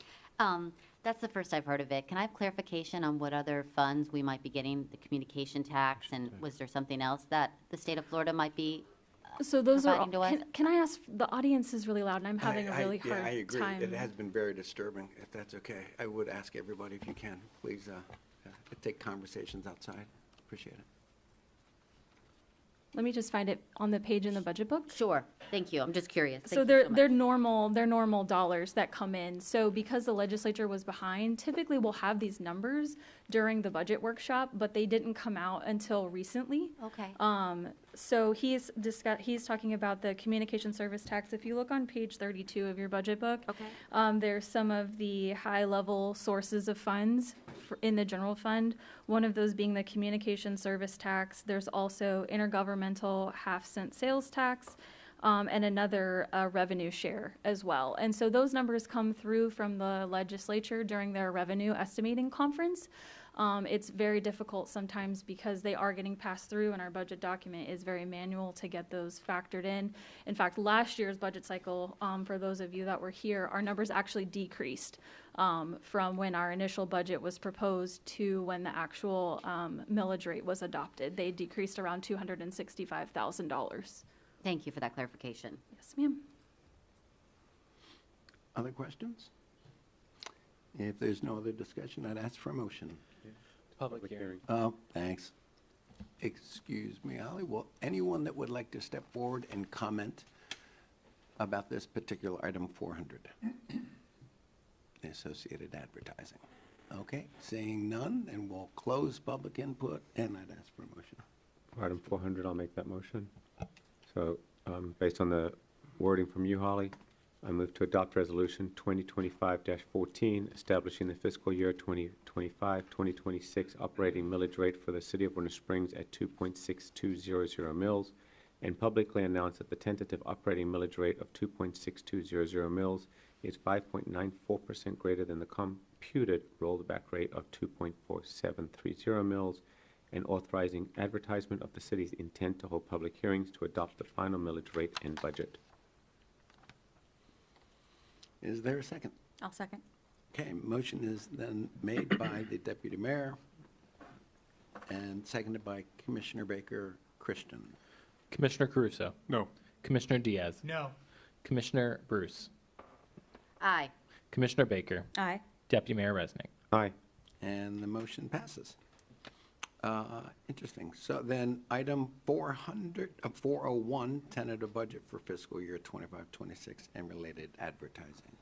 That's the first I've heard of it. Can I have clarification on what other funds we might be getting, the communication tax, and was there something else that the state of Florida might be So those are, providing to us? can I ask, the audience is really loud and I'm having a really hard Yeah, I agree. time. It has been very disturbing, if that's okay. I would ask everybody if you can, please, take conversations outside. Appreciate it. Let me just find it on the page in the budget book. Sure, thank you, I'm just curious. So they're normal dollars that come in. So because the legislature was behind, typically we'll have these numbers during the budget workshop, but they didn't come out until recently. Okay. So he's talking about the communication service tax. If you look on page 32 of your budget book, Okay. there's some of the high-level sources of funds in the general fund. One of those being the communication service tax. There's also intergovernmental half-cent sales tax, and another revenue share as well. And so those numbers come through from the legislature during their revenue estimating conference. It's very difficult sometimes because they are getting passed through and our budget document is very manual to get those factored in. In fact, last year's budget cycle, for those of you that were here, our numbers actually decreased from when our initial budget was proposed to when the actual millage rate was adopted. They decreased around $265,000. Thank you for that clarification. Yes, ma'am. Other questions? If there's no other discussion, I'd ask for a motion. Public hearing. Oh, thanks. Excuse me, Ali. Well, anyone that would like to step forward and comment about this particular item 400? The associated advertising. Okay, seeing none, and we'll close public input, and I'd ask for a motion. For item 400, I'll make that motion. So, based on the wording from you, Holly, I move to adopt Resolution 2025-14, establishing the fiscal year 2025-2026 operating millage rate for the City of Winter Springs at 2.6200 mils, and publicly announce that the tentative operating millage rate of 2.6200 mils is 5.94% greater than the computed rolled-back rate of 2.4730 mils, and authorizing advertisement of the city's intent to hold public hearings to adopt the final millage rate and budget. Is there a second? I'll second. Okay, motion is then made by the deputy mayor and seconded by Commissioner Baker Christian. Commissioner Caruso. No. Commissioner Diaz. No. Commissioner Bruce. Aye. Commissioner Baker. Aye. Deputy Mayor Resnick. Aye. And the motion passes. Interesting. So then, item 401, tentative budget for fiscal year 25-26 and related advertising.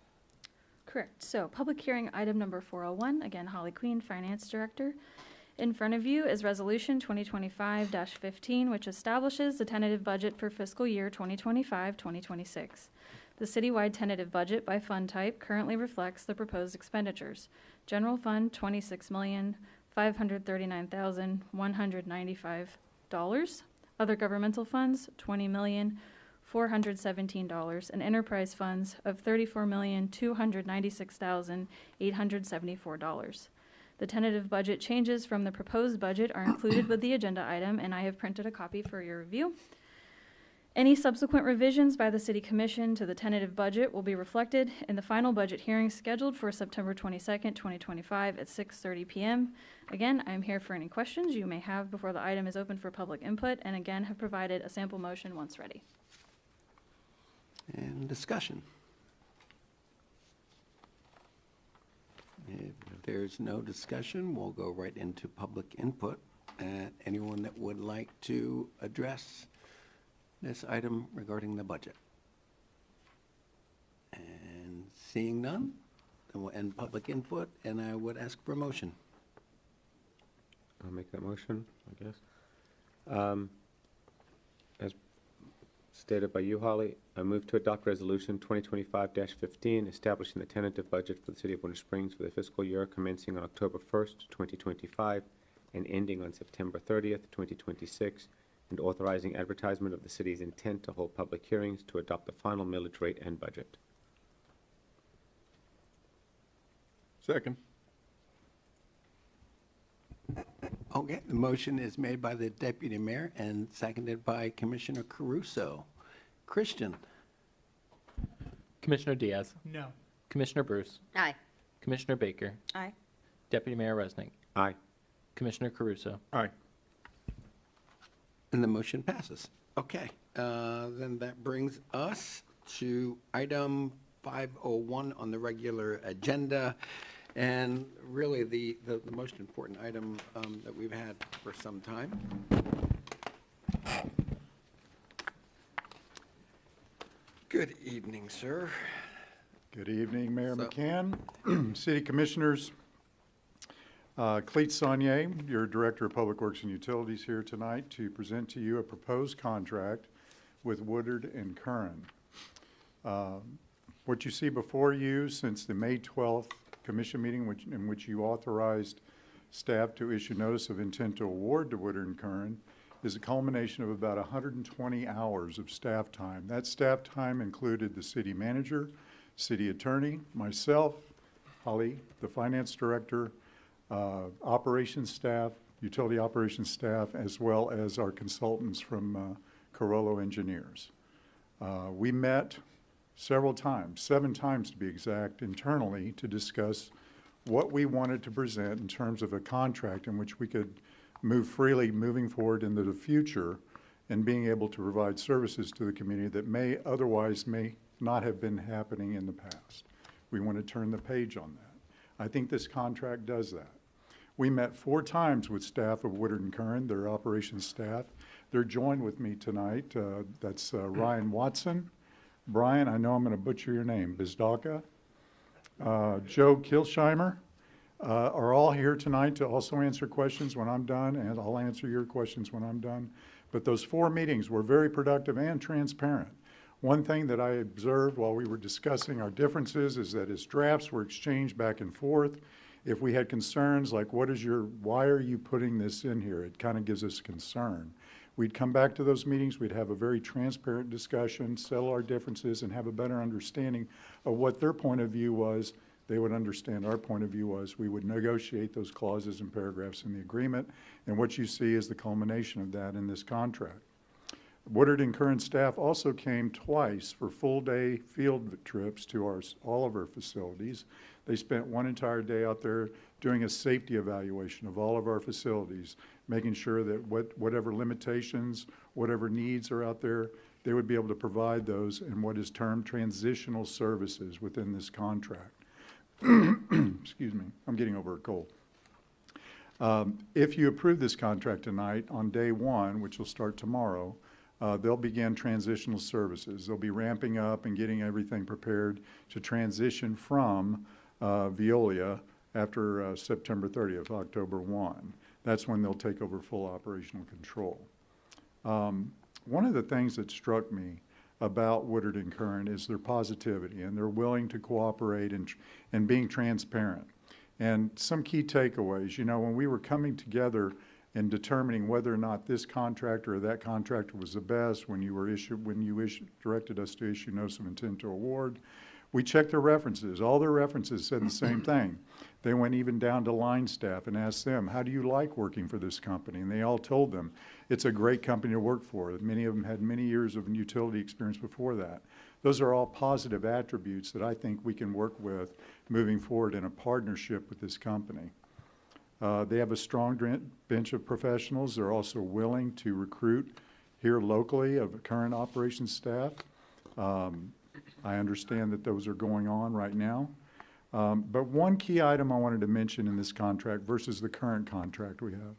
Correct. So, public hearing item number 401, again, Holly Queen, Finance Director. In front of you is Resolution 2025-15, which establishes the tentative budget for fiscal year 2025-2026. The citywide tentative budget by fund type currently reflects the proposed expenditures. General Fund, $26,539,195. Other governmental funds, $20,417, and enterprise funds of $34,296,874. The tentative budget changes from the proposed budget are included with the agenda item, and I have printed a copy for your review. Any subsequent revisions by the City Commission to the tentative budget will be reflected in the final budget hearing scheduled for September 22nd, 2025 at 6:30 p.m. Again, I'm here for any questions you may have before the item is open for public input, and again, have provided a sample motion once ready. And discussion. If there's no discussion, we'll go right into public input. Anyone that would like to address this item regarding the budget? And seeing none, then we'll end public input, and I would ask for a motion. I'll make that motion, I guess. As stated by you, Holly, I move to adopt Resolution 2025-15, establishing the tentative budget for the City of Winter Springs for the fiscal year commencing on October 1st, 2025, and ending on September 30th, 2026, and authorizing advertisement of the city's intent to hold public hearings to adopt the final millage rate and budget. Second. Okay, the motion is made by the deputy mayor and seconded by Commissioner Caruso. Christian? Commissioner Diaz. No. Commissioner Bruce. Aye. Commissioner Baker. Aye. Deputy Mayor Resnick. Aye. Commissioner Caruso. Aye. And the motion passes. Okay, then that brings us to item 501 on the regular agenda. And really the most important item that we've had for some time. Good evening, sir. Good evening, Mayor So- McCann, City Commissioners. Cleet Saunier, your Director of Public Works and Utilities, here tonight to present to you a proposed contract with Woodard and Curran. What you see before you since the May 12th Commission meeting in which you authorized staff to issue notice of intent to award to Woodard and Curran is a culmination of about 120 hours of staff time. That staff time included the city manager, city attorney, myself, Holly, the finance director, operations staff, utility operations staff, as well as our consultants from Carollo Engineers. We met several times, 7 times to be exact, internally to discuss what we wanted to present in terms of a contract in which we could move freely moving forward into the future and being able to provide services to the community that may not have been happening in the past. We want to turn the page on that. I think this contract does that. We met 4 times with staff of Woodard and Curran, their operations staff. They're joined with me tonight. That's Ryan Watson, Brian, I know I'm going to butcher your name, Bizdalka, Joe Kilsheimer, are all here tonight to also answer questions when I'm done, and I'll answer your questions when I'm done. but those 4 meetings were very productive and transparent. One thing that I observed while we were discussing our differences is that as drafts were exchanged back and forth, if we had concerns like, why are you putting this in here? It kind of gives us concern. We'd come back to those meetings, we'd have a very transparent discussion, settle our differences, and have a better understanding of what their point of view was. They would understand our point of view was. We would negotiate those clauses and paragraphs in the agreement, and what you see is the culmination of that in this contract. Woodard and Curran staff also came twice for full-day field trips to all of our facilities. They spent one entire day out there doing a safety evaluation of all of our facilities, making sure that whatever limitations, whatever needs are out there, they would be able to provide those in what is termed transitional services within this contract. Excuse me, I'm getting over a cold. If you approve this contract tonight, on day 1, which will start tomorrow, they'll begin transitional services. They'll be ramping up and getting everything prepared to transition from Veolia after September 30th, October 1. That's when they'll take over full operational control. One of the things that struck me about Woodard and Curran is their positivity, and they're willing to cooperate and being transparent. And some key takeaways, when we were coming together and determining whether or not this contractor or that contractor was the best, when you directed us to issue notice of intent to award, we checked their references. All their references said the same thing. They went even down to line staff and asked them, how do you like working for this company? And they all told them, it's a great company to work for. Many of them had many years of utility experience before that. Those are all positive attributes that I think we can work with moving forward in a partnership with this company. They have a strong bench of professionals. They're also willing to recruit here locally of current operations staff. I understand that those are going on right now. But one key item I wanted to mention in this contract versus the current contract we have.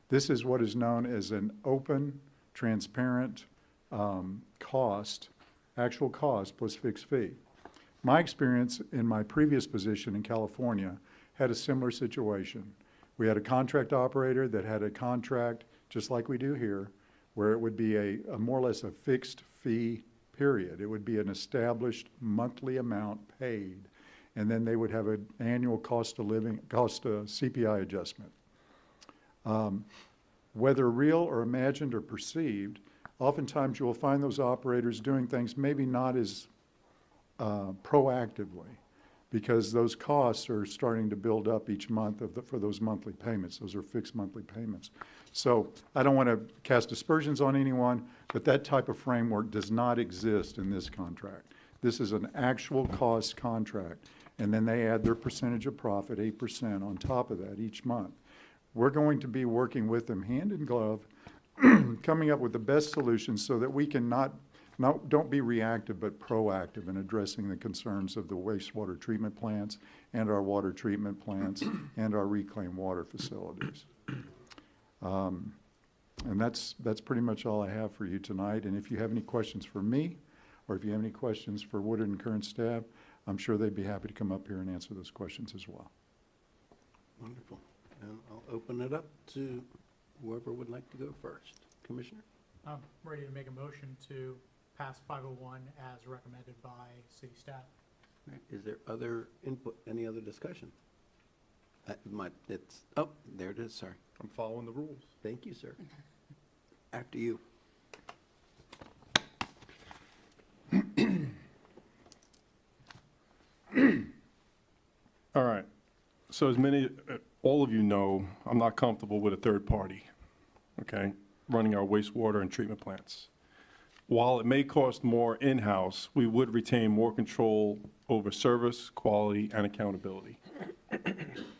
This is what is known as an open, transparent cost, actual cost plus fixed fee. My experience in my previous position in California had a similar situation. We had a contract operator that had a contract, just like we do here, where it would be a more or less a fixed fee period. It would be an established monthly amount paid, and then they would have an annual cost of CPI adjustment. Whether real or imagined or perceived, oftentimes you will find those operators doing things maybe not as proactively, because those costs are starting to build up each month for those monthly payments. Those are fixed monthly payments. So I don't want to cast aspersions on anyone, but that type of framework does not exist in this contract. This is an actual cost contract, and then they add their percentage of profit, 8% on top of that each month. We're going to be working with them hand in glove, coming up with the best solutions so that we can don't be reactive, but proactive in addressing the concerns of the wastewater treatment plants and our water treatment plants and our reclaimed water facilities. And that's pretty much all I have for you tonight. And if you have any questions for me, or if you have any questions for Woodard and Curran staff, I'm sure they'd be happy to come up here and answer those questions as well. Wonderful. And I'll open it up to whoever would like to go first. Commissioner? I'm ready to make a motion to pass 501 as recommended by city staff. All right. Is there other input, any other discussion? Oh, there it is, sorry. I'm following the rules. Thank you, sir. After you. All right. So as all of you know, I'm not comfortable with a third party, okay, running our wastewater and treatment plants. While it may cost more in-house, we would retain more control over service, quality, and accountability.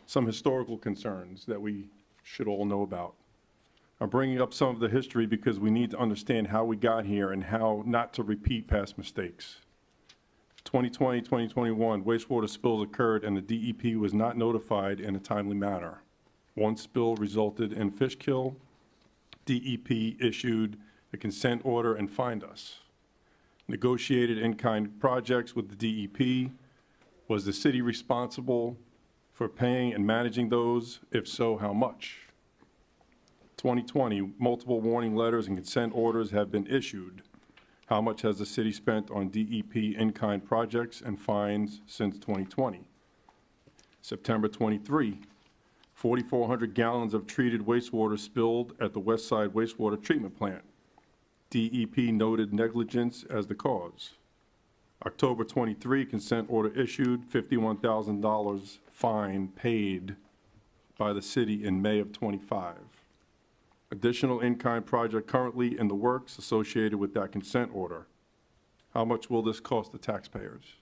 Some historical concerns that we should all know about. I'm bringing up some of the history because we need to understand how we got here and how not to repeat past mistakes. 2020, 2021, wastewater spills occurred and the DEP was not notified in a timely manner. One spill resulted in fish kill. DEP issued a consent order and fined us. Negotiated in-kind projects with the DEP. Was the city responsible for paying and managing those? If so, how much? 2020, multiple warning letters and consent orders have been issued. How much has the city spent on DEP in-kind projects and fines since 2020? September 23, 4,400 gallons of treated wastewater spilled at the West Side Wastewater Treatment Plant. DEP noted negligence as the cause. October 23, consent order issued, $51,000 fine paid by the city in May of 25. Additional in-kind project currently in the works associated with that consent order. How much will this cost the taxpayers?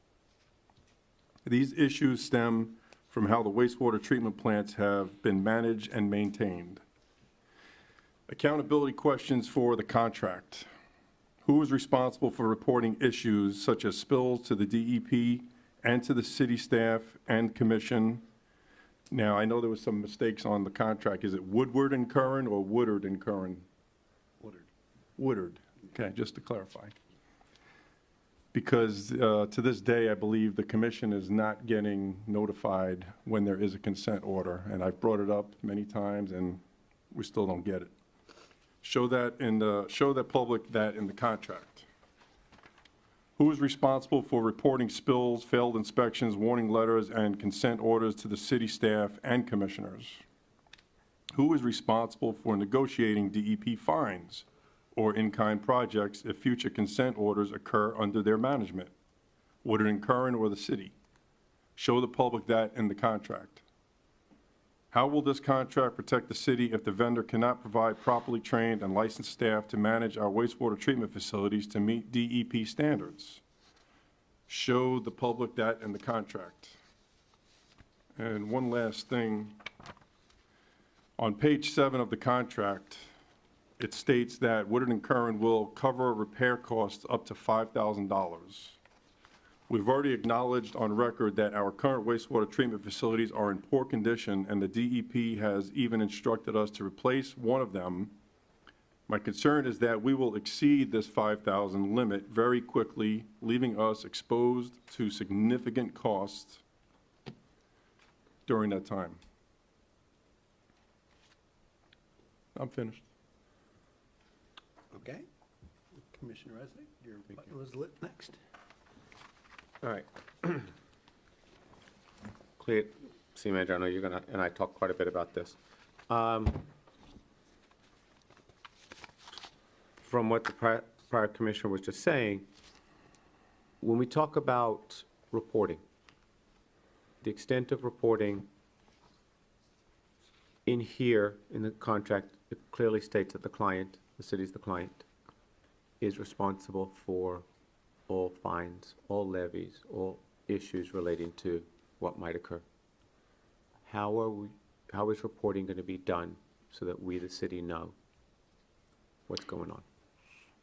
These issues stem from how the wastewater treatment plants have been managed and maintained. Accountability questions for the contract. Who is responsible for reporting issues such as spills to the DEP and to the city staff and commission? Now, I know there was some mistakes on the contract. Is it Woodward and Curran or Woodard and Curran? Woodard. Woodard. Okay, just to clarify. Because to this day, I believe the commission is not getting notified when there is a consent order. And I've brought it up many times and we still don't get it. Show the public that in the contract. Who is responsible for reporting spills, failed inspections, warning letters, and consent orders to the city staff and commissioners? Who is responsible for negotiating DEP fines or in-kind projects if future consent orders occur under their management? Woodard and Curran or the city? Show the public that in the contract. How will this contract protect the city if the vendor cannot provide properly trained and licensed staff to manage our wastewater treatment facilities to meet DEP standards? Show the public that in the contract. And one last thing. On page 7 of the contract, it states that Woodard and Curran will cover repair costs up to $5,000. We've already acknowledged on record that our current wastewater treatment facilities are in poor condition, and the DEP has even instructed us to replace one of them. My concern is that we will exceed this $5,000 limit very quickly, leaving us exposed to significant costs during that time. I'm finished. Okay. Commissioner Resnick, your button was lit next. All right. Clear, City Manager, I know you're gonna, and I talked quite a bit about this. From what the prior commissioner was just saying, when we talk about reporting, the extent of reporting in here, in the contract, it clearly states that the client, the city's the client, is responsible for all fines, all levies, all issues relating to what might occur. How is reporting going to be done so that we, the city, know what's going on?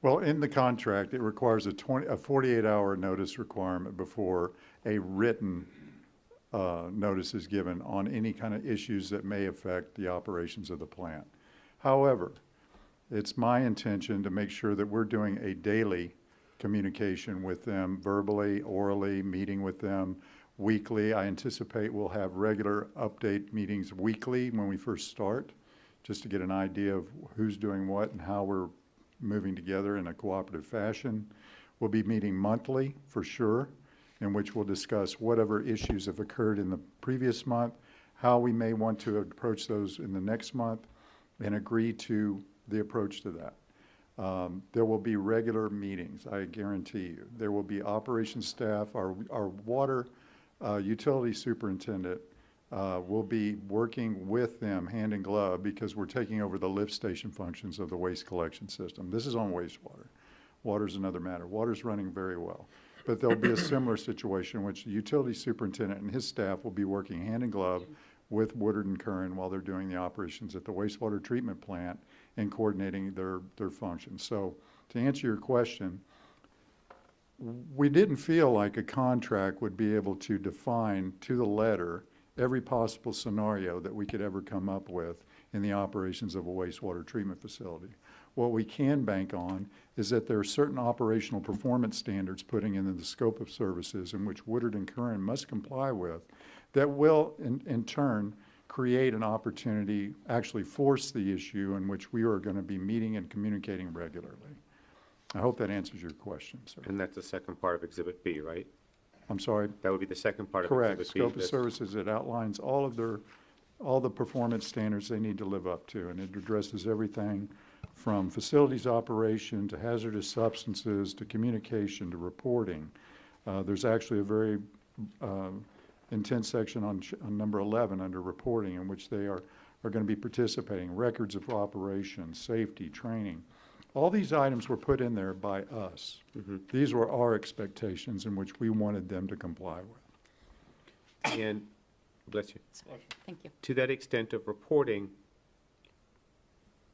Well, in the contract, it requires a 48-hour notice requirement before a written notice is given on any kind of issues that may affect the operations of the plant. However, it's my intention to make sure that we're doing a daily communication with them, verbally, orally, meeting with them weekly. I anticipate we'll have regular update meetings weekly when we first start, just to get an idea of who's doing what and how we're moving together in a cooperative fashion. We'll be meeting monthly for sure, in which we'll discuss whatever issues have occurred in the previous month, how we may want to approach those in the next month, and agree to the approach to that. There will be regular meetings, I guarantee you. There will be operations staff, our water utility superintendent will be working with them hand in glove because we're taking over the lift station functions of the waste collection system. This is on wastewater. Water's another matter. Water's running very well. But there'll be a similar situation in which the utility superintendent and his staff will be working hand in glove with Woodard and Curran while they're doing the operations at the wastewater treatment plant and coordinating their functions. So to answer your question, we didn't feel like a contract would be able to define to the letter every possible scenario that we could ever come up with in the operations of a wastewater treatment facility. What we can bank on is that there are certain operational performance standards putting in the scope of services in which Woodard and Curran must comply with that will, in turn, create an opportunity, actually force the issue in which we are going to be meeting and communicating regularly. I hope that answers your question, sir. And that's the second part of Exhibit B, right? I'm sorry? That would be the second part of Correct. Exhibit B. Scope of That's- services, it outlines all the performance standards they need to live up to, and it addresses everything from facilities operation to hazardous substances to communication to reporting. There's actually a very intense section on number 11 under reporting in which they are going to be participating, records of operation, safety, training. All these items were put in there by us. These were our expectations in which we wanted them to comply with. And, bless you. Thank you. To that extent of reporting,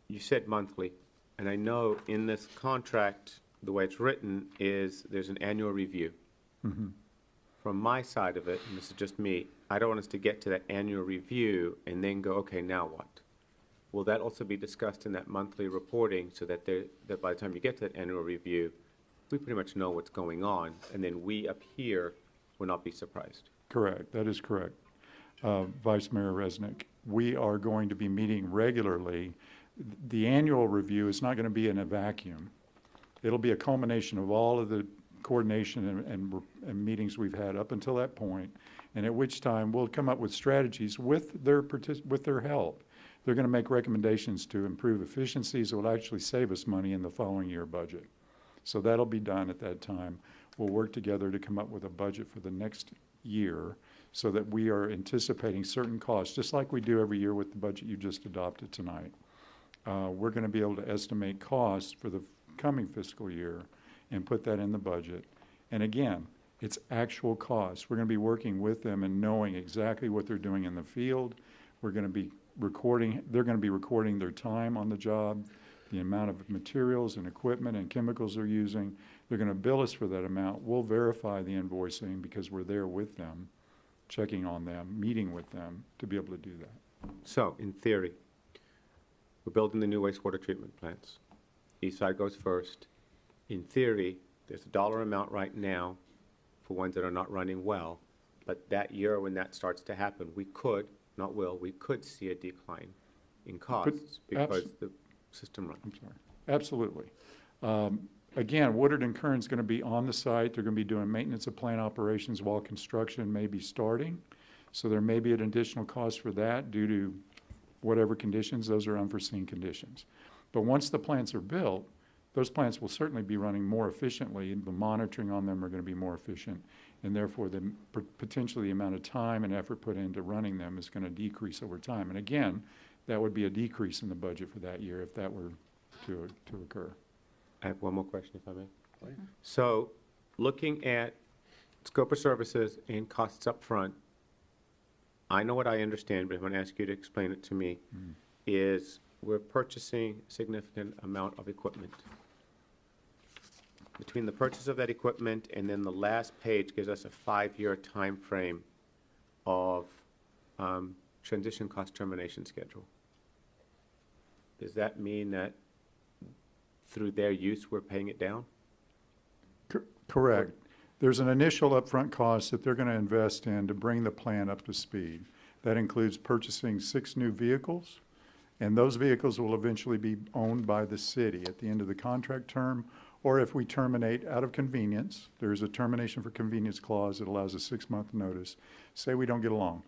you said monthly, and I know in this contract, the way it's written is there's an annual review. From my side of it, and this is just me, I don't want us to get to that annual review and then go, okay, now what? Will that also be discussed in that monthly reporting so that that by the time you get to that annual review, we pretty much know what's going on, and then we up here will not be surprised? Correct, that is correct. Vice Mayor Resnick, we are going to be meeting regularly. The annual review is not going to be in a vacuum. It'll be a culmination of all of the coordination and meetings we've had up until that point, and at which time we'll come up with strategies with their help. They're going to make recommendations to improve efficiencies that will actually save us money in the following year budget. So that'll be done at that time. We'll work together to come up with a budget for the next year so that we are anticipating certain costs, just like we do every year with the budget you just adopted tonight. We're going to be able to estimate costs for the coming fiscal year and put that in the budget. And again, it's actual costs. We're going to be working with them and knowing exactly what they're doing in the field. We're going to be recording, they're going to be recording their time on the job, the amount of materials and equipment and chemicals they're using. They're going to bill us for that amount. We'll verify the invoicing because we're there with them, checking on them, meeting with them to be able to do that. So, in theory, we're building the new wastewater treatment plants. Eastside goes first. In theory, there's a dollar amount right now for ones that are not running well, but that year when that starts to happen, we could, not will, we could see a decline in costs because the system runs. I'm sorry. Absolutely. Again, Woodard and Kern's going to be on the site. They're going to be doing maintenance of plant operations while construction may be starting. So there may be an additional cost for that due to whatever conditions. Those are unforeseen conditions. But once the plants are built, those plants will certainly be running more efficiently. The monitoring on them are going to be more efficient, and therefore potentially the amount of time and effort put into running them is going to decrease over time. And again, that would be a decrease in the budget for that year if that were to occur. I have one more question, if I may. Please. So, looking at scope of services and costs up front, I know what I understand, but I'm going to ask you to explain it to me, is we're purchasing a significant amount of equipment. Between the purchase of that equipment and then the last page gives us a 5-year time frame of transition cost termination schedule. Does that mean that through their use, we're paying it down? Correct. There's an initial upfront cost that they're going to invest in to bring the plant up to speed. That includes purchasing 6 new vehicles, and those vehicles will eventually be owned by the city at the end of the contract term, or if we terminate out of convenience, there's a termination for convenience clause that allows a 6-month notice. Say we don't get along.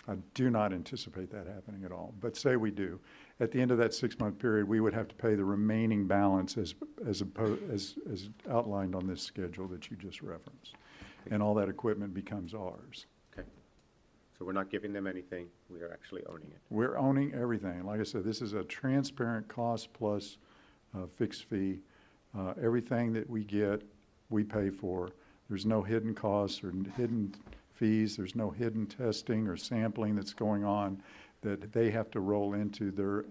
I do not anticipate that happening at all, but say we do. At the end of that 6-month period, we would have to pay the remaining balance as outlined on this schedule that you just referenced. And all that equipment becomes ours. Okay. So we're not giving them anything, we are actually owning it. We're owning everything. Like I said, this is a transparent cost plus fixed fee. Everything that we get, we pay for. There's no hidden costs or hidden fees. There's no hidden testing or sampling that's going on that they have to roll into their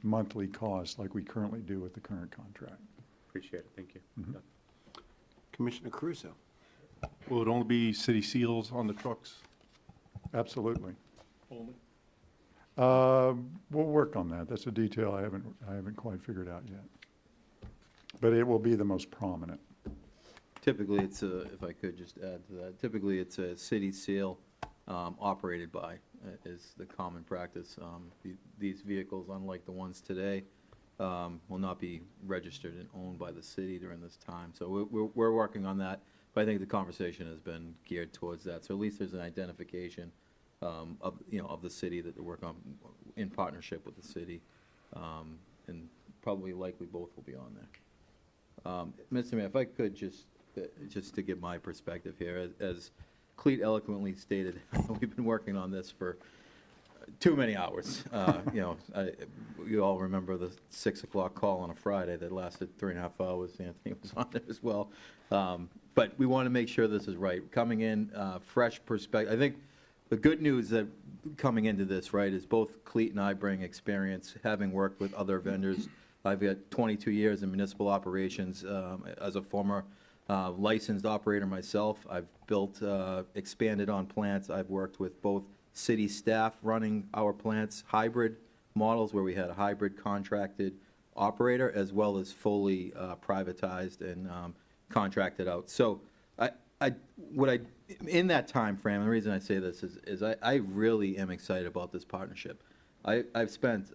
monthly costs like we currently do with the current contract. Appreciate it. Thank you. Done. Commissioner Caruso. Will it only be city seals on the trucks? Absolutely. Only? We'll work on that. That's a detail I haven't quite figured out yet. But it will be the most prominent. Typically, it's a, if I could just add to that, typically it's a city seal operated by is the common practice. These vehicles, unlike the ones today, will not be registered and owned by the city during this time. So we're working on that, but I think the conversation has been geared towards that. So at least there's an identification of the city that they work on in partnership with the city, and probably likely both will be on there. Mr. Mayor, if I could just to give my perspective here, as Cleet eloquently stated, we've been working on this for too many hours. You all remember the 6 o'clock call on a Friday that lasted 3.5 hours. Anthony was on there as well. But we want to make sure this is right. Coming in, fresh perspective. I think the good news that coming into this, right, is both Cleet and I bring experience, having worked with other vendors. I've got 22 years in municipal operations as a former licensed operator myself. I've built, expanded on plants. I've worked with both city staff running our plants, hybrid models where we had a hybrid contracted operator, as well as fully privatized and contracted out. So in that time frame, and the reason I say this is I really am excited about this partnership. I've spent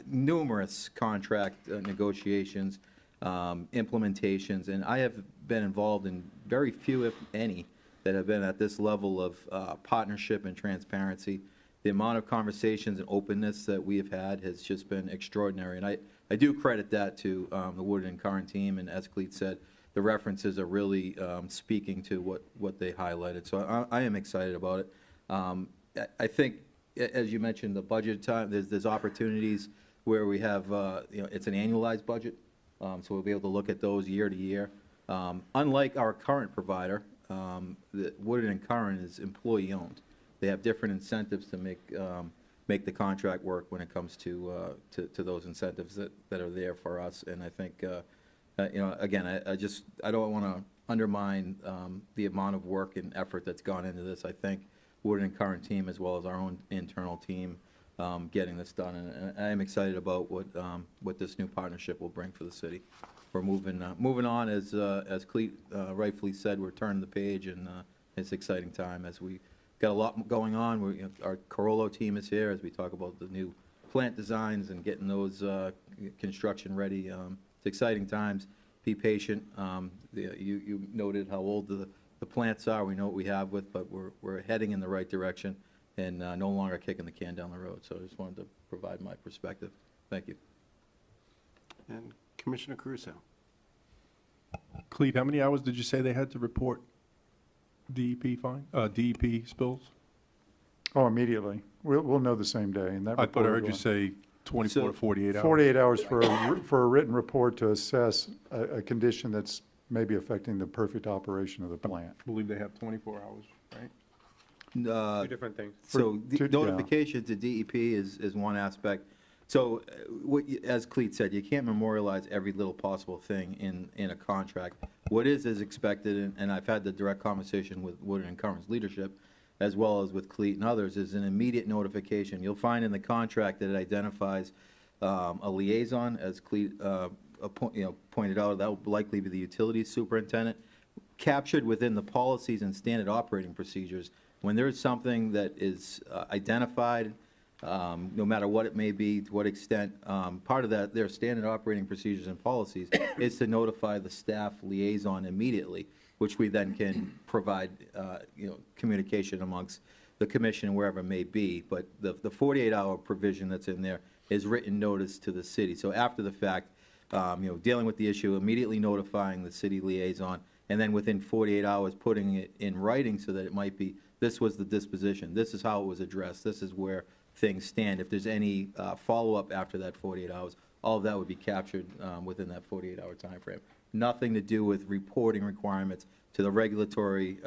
numerous contract negotiations, implementations, and I have been involved in very few, if any, that have been at this level of partnership and transparency. The amount of conversations and openness that we have had has just been extraordinary, and I do credit that to the Woodard and Curran team, and as Cleet said, the references are really speaking to what they highlighted. So I am excited about it. I think, as you mentioned, the budget time, there's opportunities where we have, it's an annualized budget, so we'll be able to look at those year to year. Unlike our current provider, the Woodard and Curran is employee-owned. They have different incentives to make the contract work when it comes to those incentives that are there for us. And I think, again, I don't want to undermine the amount of work and effort that's gone into this. I think Woodard and Curran team, as well as our own internal team, getting this done, and I am excited about what this new partnership will bring for the city. We're moving on, as Cleet rightfully said, we're turning the page, and it's an exciting time as we got a lot going on. Our Corollo team is here as we talk about the new plant designs and getting those construction ready. It's exciting times. Be patient. You noted how old the plants are. We know what we have with, but we're heading in the right direction and no longer kicking the can down the road. So I just wanted to provide my perspective. Thank you. And Commissioner Caruso. Clete, how many hours did you say they had to report DEP spills? Oh, immediately. We'll know the same day, and that I thought I report heard will- you say 24 to 48 hours. 48 hours for a written report to assess a condition that's maybe affecting the perfect operation of the plant. I believe they have 24 hours, right? Two different things. So Yeah. notification to DEP is one aspect. So as Cleet said, you can't memorialize every little possible thing in a contract. What is expected, and I've had the direct conversation with Woodard and Curran's leadership, as well as with Cleet and others, is an immediate notification. You'll find in the contract that it identifies a liaison, as Cleet pointed out, that will likely be the utilities superintendent, captured within the policies and standard operating procedures. When there is something that is identified, no matter what it may be, to what extent, part of that, their standard operating procedures and policies is to notify the staff liaison immediately, which we then can provide, communication amongst the commission and wherever it may be. But the 48-hour provision that's in there is written notice to the city. So after the fact, dealing with the issue, immediately notifying the city liaison, and then within 48 hours, putting it in writing so that it might be, this was the disposition, this is how it was addressed, this is where things stand. If there's any follow-up after that 48 hours, all of that would be captured within that 48-hour time frame. Nothing to do with reporting requirements to the regulatory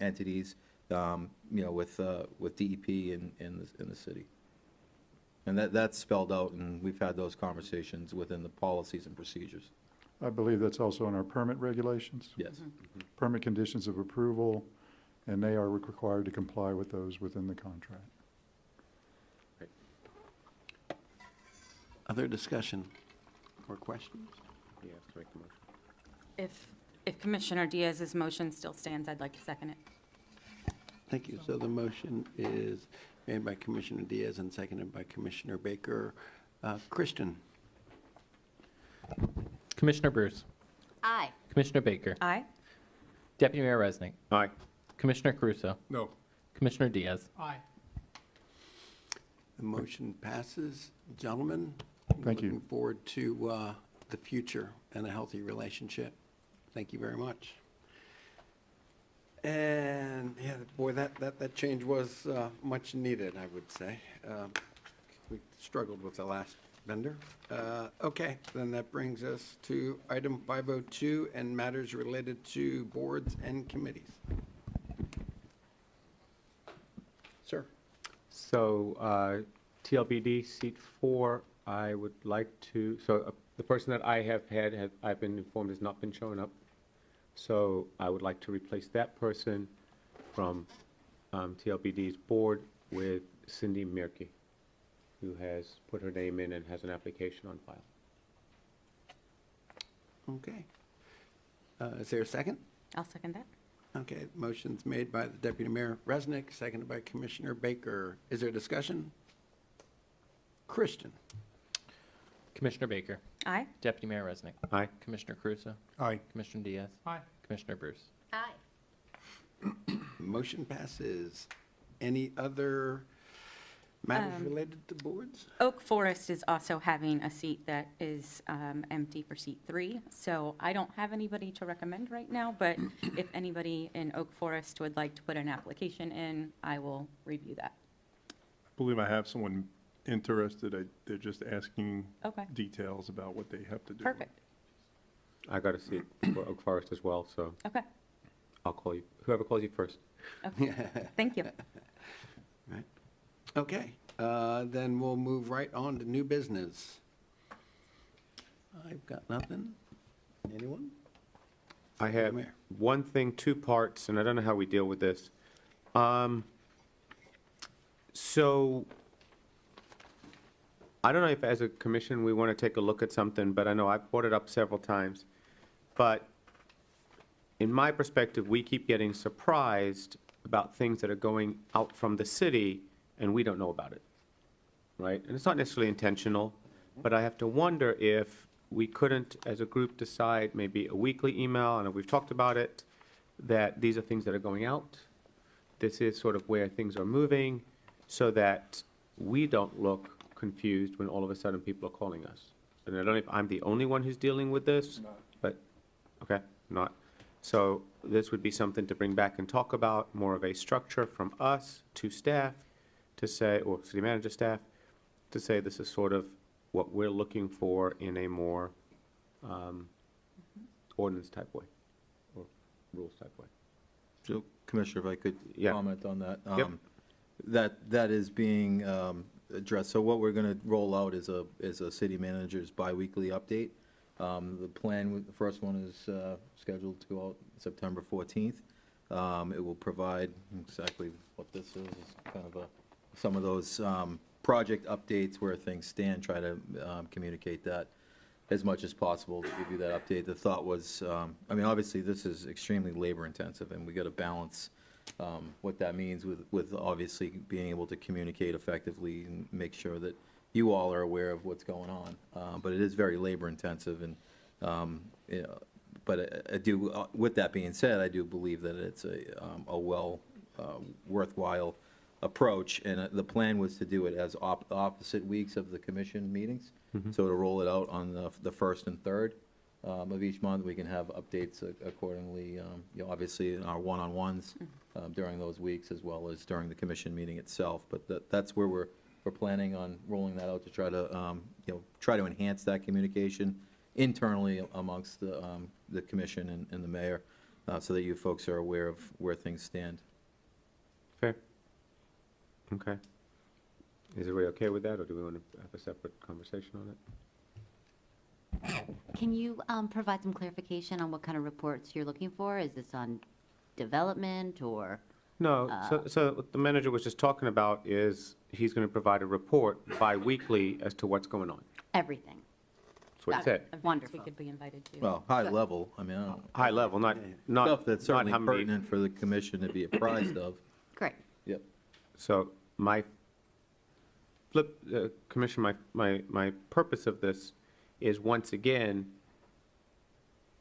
entities, with DEP in the city. And that's spelled out, and we've had those conversations within the policies and procedures. I believe that's also in our permit regulations. Yes. Permit conditions of approval, and they are required to comply with those within the contract. Other discussion or questions? You have to make the motion. If Commissioner Diaz's motion still stands, I'd like to second it. Thank you. So the motion is Made by Commissioner Diaz and seconded by Commissioner Baker. Christian? Commissioner Bruce. Aye. Commissioner Baker. Aye. Deputy Mayor Resnick. Aye. Commissioner Caruso. No. Commissioner Diaz. Aye. The motion passes. Gentlemen, Thank you. looking forward to the future and a healthy relationship. Thank you very much. And, yeah, boy, that change was much needed, I would say. We struggled with the last vendor. Okay, then that brings us to item 502 and matters related to boards and committees. Sir? So, TLBD seat 4, I would like to, the person that I have had, I've been informed has not been showing up. So I would like to replace that person from TLBD's board with Cindy Mirke, who has put her name in and has an application on file. Okay. Is there a second? I'll second that. Okay, motion's made by the Deputy Mayor Resnick, seconded by Commissioner Baker. Is there discussion? Christian? Commissioner Baker. Aye. Deputy Mayor Resnick. Aye. Commissioner Caruso. Aye. Commissioner Diaz. Aye. Commissioner Bruce. Aye. Motion passes. Any other matters related to boards? Oak Forest is also having a seat that is empty for seat 3. So I don't have anybody to recommend right now, but if anybody in Oak Forest would like to put an application in, I will review that. I believe I have someone interested. They're just asking Okay. details about what they have to do. Perfect. I got a seat for Oak Forest as well, so Okay. I'll call you, whoever calls you first. Okay. Thank you. Right. Okay, then we'll move right on to new business. I've got nothing. Anyone? I have Mayor. one thing, 2 parts, and I don't know how we deal with this. So, I don't know if as a commission we want to take a look at something, but I know I've brought it up several times. But in my perspective, we keep getting surprised about things that are going out from the city, and we don't know about it, right? And it's not necessarily intentional, but I have to wonder if we couldn't, as a group, decide maybe a weekly email, and we've talked about it, that these are things that are going out. This is sort of where things are moving, so that we don't look confused when all of a sudden people are calling us. And I don't know if I'm the only one who's dealing with this, but, okay, not. So this would be something to bring back and talk about, more of a structure from us to staff to say, or city manager staff, to say this is sort of what we're looking for in a more ordinance type way, or rules type way. So, Commissioner, if I could Yeah. comment on that. Yep. That is being addressed. So what we're going to roll out is a city manager's biweekly update. The plan, the first one is scheduled to go out September 14th. It will provide exactly what this is kind of some of those project updates where things stand, try to communicate that as much as possible to give you that update. The thought was, I mean, obviously, this is extremely labor-intensive, and we got to balance what that means with obviously being able to communicate effectively and make sure that you all are aware of what's going on. But it is very labor-intensive, and you know, but I do. With that being said, I do believe that it's a worthwhile approach, and the plan was to do it as opposite weeks of the commission meetings. So to roll it out on the first and third of each month, we can have updates accordingly, you know, obviously in our one-on-ones during those weeks, as well as during the commission meeting itself. But that's where we're planning on rolling that out, to try to, you know, try to enhance that communication internally amongst the commission and the mayor, so that you folks are aware of where things stand. Fair. Okay. Is everybody okay with that, or do we want to have a separate conversation on it? Can you provide some clarification on what kind of reports you're looking for? Is this on development or? No, so what the manager was just talking about is he's going to provide a report bi-weekly as to what's going on. Everything. That's what it said. Wonderful. We could be invited to. Well, high level, I mean, I don't. High level, not Stuff that's not certainly how many. pertinent for the commission to be apprised of. Great. Yep. So my Commissioner, my purpose of this is, once again,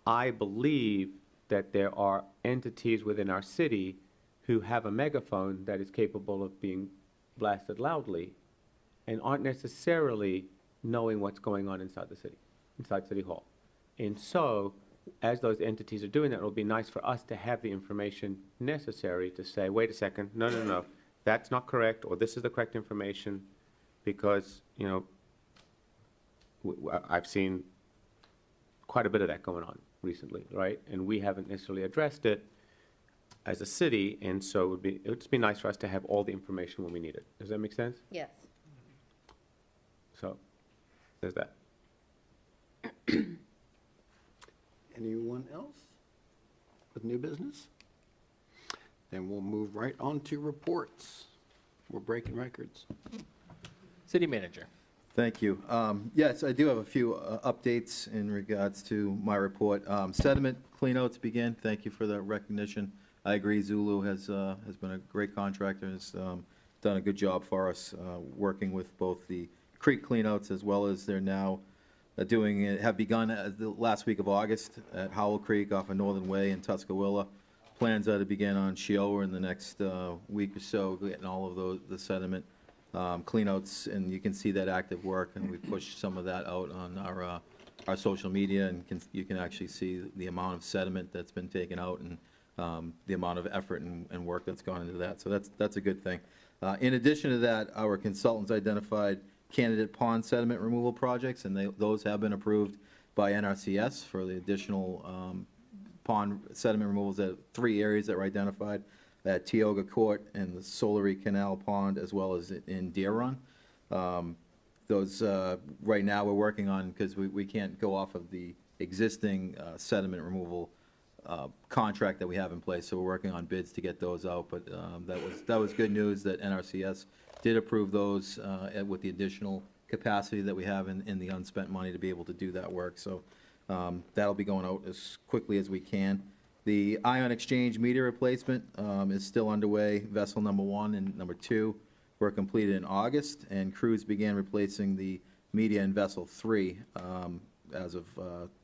I believe that there are entities within our city who have a megaphone that is capable of being blasted loudly and aren't necessarily knowing what's going on inside the city, inside City Hall. And so, as those entities are doing that, it'll be nice for us to have the information necessary to say, wait a second, no, that's not correct, or this is the correct information, because, you know, I've seen quite a bit of that going on recently, right? And we haven't necessarily addressed it as a city, and so it would just be nice for us to have all the information when we need it. Does that make sense? Yes. So, there's that. Anyone else with new business? Then we'll move right on to reports. We're breaking records. City Manager. Thank you. Yes, I do have a few updates in regards to my report. Sediment cleanouts begin. Thank you for the recognition. I agree, Zulu has been a great contractor, has done a good job for us, working with both the creek cleanouts as well as they're now have begun the last week of August at Howell Creek off of Northern Way in Tuscaloosa. Plans are to begin on Sheower in the next week or so, getting all of the sediment cleanouts, and you can see that active work, and we pushed some of that out on our social media, and you can actually see the amount of sediment that's been taken out and the amount of effort and work that's gone into that. So that's a good thing. In addition to that, our consultants identified candidate pond sediment removal projects, and those have been approved by NRCS for the additional pond sediment removals at 3 areas that were identified, at Tioga Court and the Solary Canal Pond, as well as in Deer Run. Those, right now, we're working on, because we can't go off of the existing sediment removal contract that we have in place, so we're working on bids to get those out, but that was good news that NRCS did approve those with the additional capacity that we have in the unspent money to be able to do that work, so that'll be going out as quickly as we can. The ion exchange meter replacement is still underway. Vessel number 1 and number 2 were completed in August, and crews began replacing the media in vessel 3 as of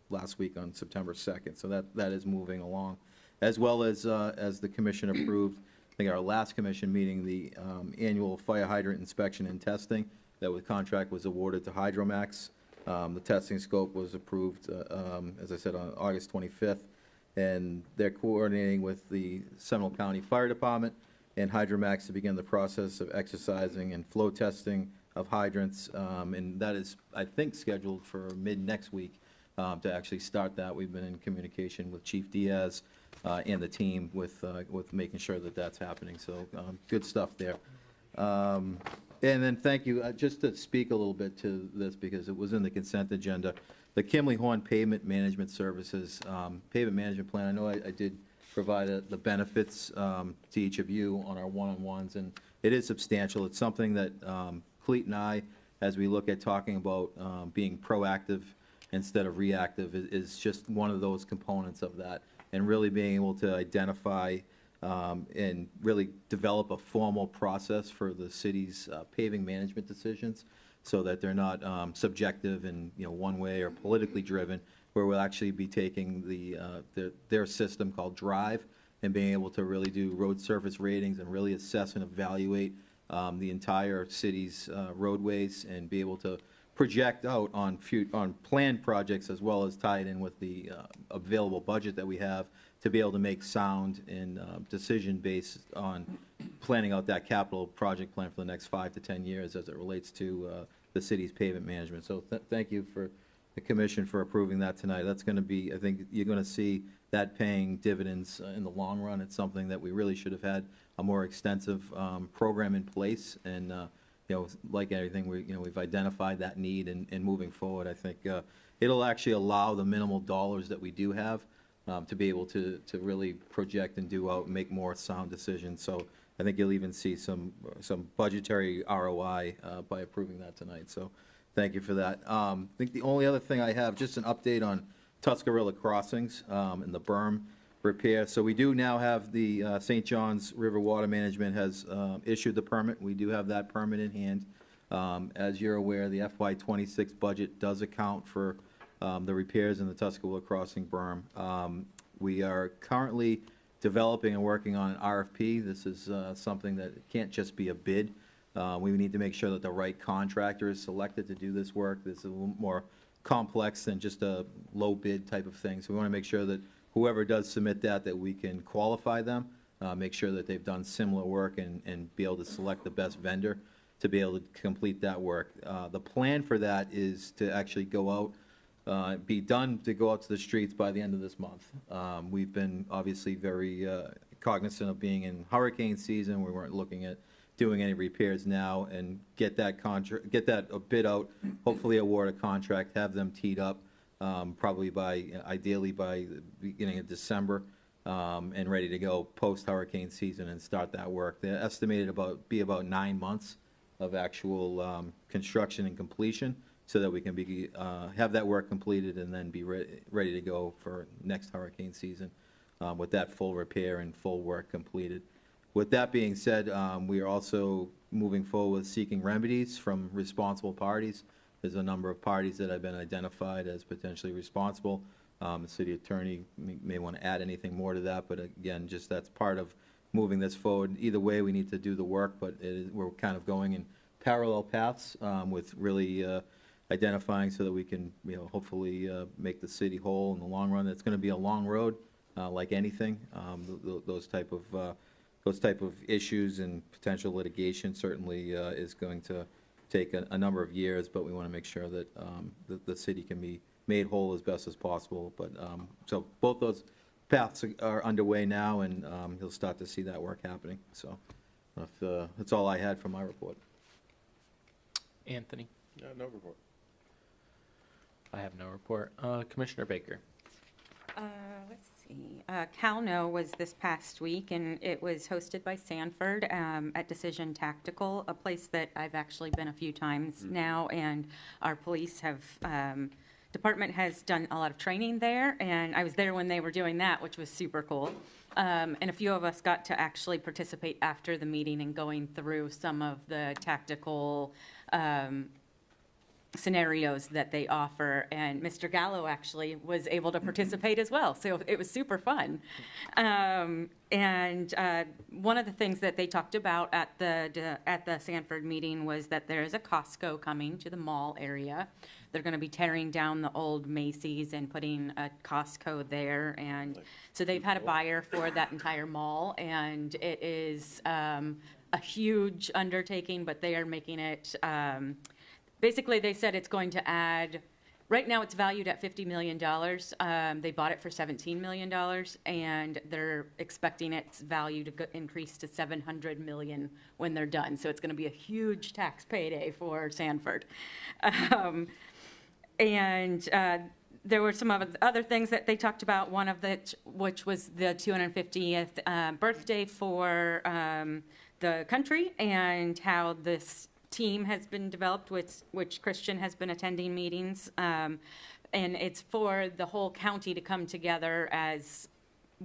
last week on September 2nd. So that is moving along, as well as the commission approved, I think our last commission meeting, the annual fire hydrant inspection and testing. That contract was awarded to Hydromax. The testing scope was approved, as I said, on August 25th. And they're coordinating with the Seminole County Fire Department and Hydromax to begin the process of exercising and flow testing of hydrants. And that is, I think, scheduled for mid-next week to actually start that. We've been in communication with Chief Diaz and the team with making sure that that's happening. So good stuff there. And then thank you, just to speak a little bit to this because it was in the consent agenda. The Kimley Horn Pavement Management Services pavement management plan, I know I did provide the benefits to each of you on our one-on-ones, and it is substantial. It's something that Cleet and I, as we look at talking about being proactive instead of reactive, is just one of those components of that, and really being able to identify and really develop a formal process for the city's paving management decisions, so that they're not subjective and one way or politically driven, where we'll actually be taking their system called Drive and being able to really do road surface ratings and really assess and evaluate the entire city's roadways and be able to project out on planned projects as well as tie it in with the available budget that we have to be able to make sound and decision based on planning out that capital project plan for the next 5 to 10 years as it relates to the city's pavement management. So thank you for the commission for approving that tonight. That's going to be, I think you're going to see that paying dividends in the long run. It's something that we really should have had a more extensive program in place, and like everything, we've identified that need, and moving forward, I think it'll actually allow the minimal dollars that we do have to be able to really project and do out and make more sound decisions. So I think you'll even see some budgetary ROI by approving that tonight. So thank you for that. I think the only other thing I have, just an update on Tuscarora Crossings and the berm. repair. So we do now have the St. John's River Water Management has issued the permit. We do have that permit in hand. As you're aware, the FY26 budget does account for the repairs in the Tuscarora Crossing berm. We are currently developing and working on an RFP. This is something that can't just be a bid. We need to make sure that the right contractor is selected to do this work. This is a little more complex than just a low bid type of thing. So we want to make sure that whoever does submit that we can qualify them, make sure that they've done similar work and be able to select the best vendor to be able to complete that work. The plan for that is to actually go out, be done to go out to the streets by the end of this month. We've been obviously very cognizant of being in hurricane season. We weren't looking at doing any repairs now, and get that contract, get that a bid out, hopefully award a contract, have them teed up, probably ideally by the beginning of December, and ready to go post-hurricane season and start that work. They're estimated be about 9 months of actual construction and completion, so that we can have that work completed and then be ready to go for next hurricane season with that full repair and full work completed. With that being said, we are also moving forward with seeking remedies from responsible parties. There's a number of parties that have been identified as potentially responsible. The city attorney may want to add anything more to that, but again, just that's part of moving this forward. Either way, we need to do the work, but we're kind of going in parallel paths with really identifying so that we can, hopefully make the city whole in the long run. It's going to be a long road, like anything. Those type of issues and potential litigation certainly is going to take a number of years, but we want to make sure that the city can be made whole as best as possible. But so both those paths are underway now, and you'll start to see that work happening. So that's all I had for my report. Anthony? No report. I have no report. Commissioner Baker? Let's see. CalNo was this past week, and it was hosted by Sanford at Decision Tactical, a place that I've actually been a few times now, and our police department has done a lot of training there, and I was there when they were doing that, which was super cool. And a few of us got to actually participate after the meeting and going through some of the tactical scenarios that they offer, and Mr. Gallo actually was able to participate as well, so it was super fun. And one of the things that they talked about at the Sanford meeting was that there is a Costco coming to the mall area. They're going to be tearing down the old Macy's and putting a Costco there, and so they've had a buyer for that entire mall, and it is a huge undertaking, but they are making it basically, they said it's going to add, right now it's valued at $50 million. They bought it for $17 million, and they're expecting its value to increase to $700 million when they're done. So it's going to be a huge tax payday for Sanford. There were some other things that they talked about, one of which was the 250th birthday for the country, and how this team has been developed, which Christian has been attending meetings, and it's for the whole county to come together as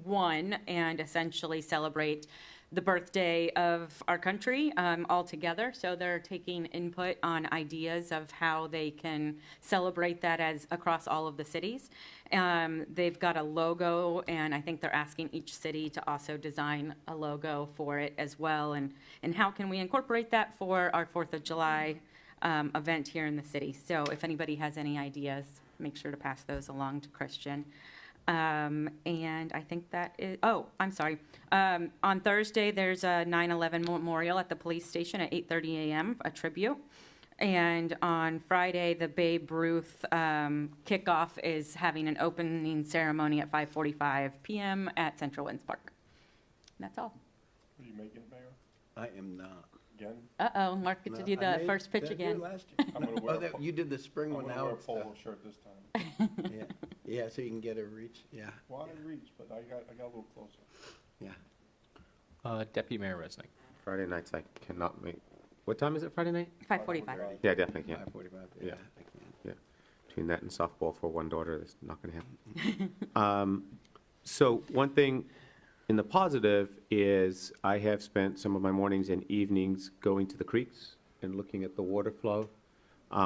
one and essentially celebrate the birthday of our country all together. So they're taking input on ideas of how they can celebrate that as across all of the cities. They've got a logo, and I think they're asking each city to also design a logo for it as well. And how can we incorporate that for our 4th of July event here in the city? So if anybody has any ideas, make sure to pass those along to Christian. And I think that is, I'm sorry. On Thursday, there's a 9/11 memorial at the police station at 8:30 a.m., a tribute. And on Friday, the Babe Ruth kickoff is having an opening ceremony at 5:45 p.m. at Central Winds Park. And that's all. Are you making it, Mayor? I am not. Again? Uh-oh, Mark, get to do the first pitch again. Last year. I'm gonna wear a You did the spring one I'm now. gonna wear a it's polo shirt this time. Yeah, so you can get a reach, yeah. Well, I reach, but I got a little closer. Yeah. Deputy Mayor Resnick? Friday nights I cannot make. What time is it Friday night? 5:45. Yeah, definitely can't. 5:45, Yeah. I can. Yeah. Between that and softball for one daughter, that's not going to happen. So one thing in the positive is I have spent some of my mornings and evenings going to the creeks and looking at the water flow.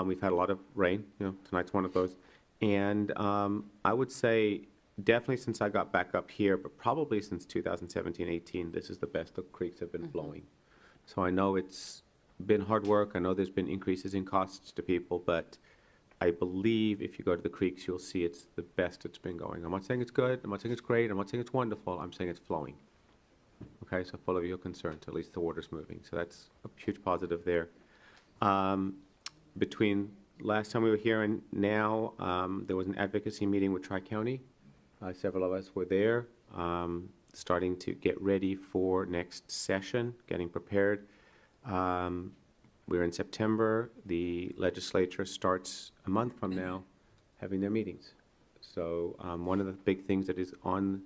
We've had a lot of rain, tonight's one of those. And I would say definitely since I got back up here, but probably since 2017, 18, this is the best the creeks have been flowing. So I know it's been hard work. I know there's been increases in costs to people, but I believe if you go to the creeks, you'll see it's the best it's been going. I'm not saying it's good. I'm not saying it's great. I'm not saying it's wonderful. I'm saying it's flowing. Okay, so full of your concern, at least the water's moving. So that's a huge positive there. Between last time we were here and now, there was an advocacy meeting with Tri-County. Several of us were there, starting to get ready for next session, getting prepared. We're in September. The legislature starts a month from now having their meetings. So one of the big things that is on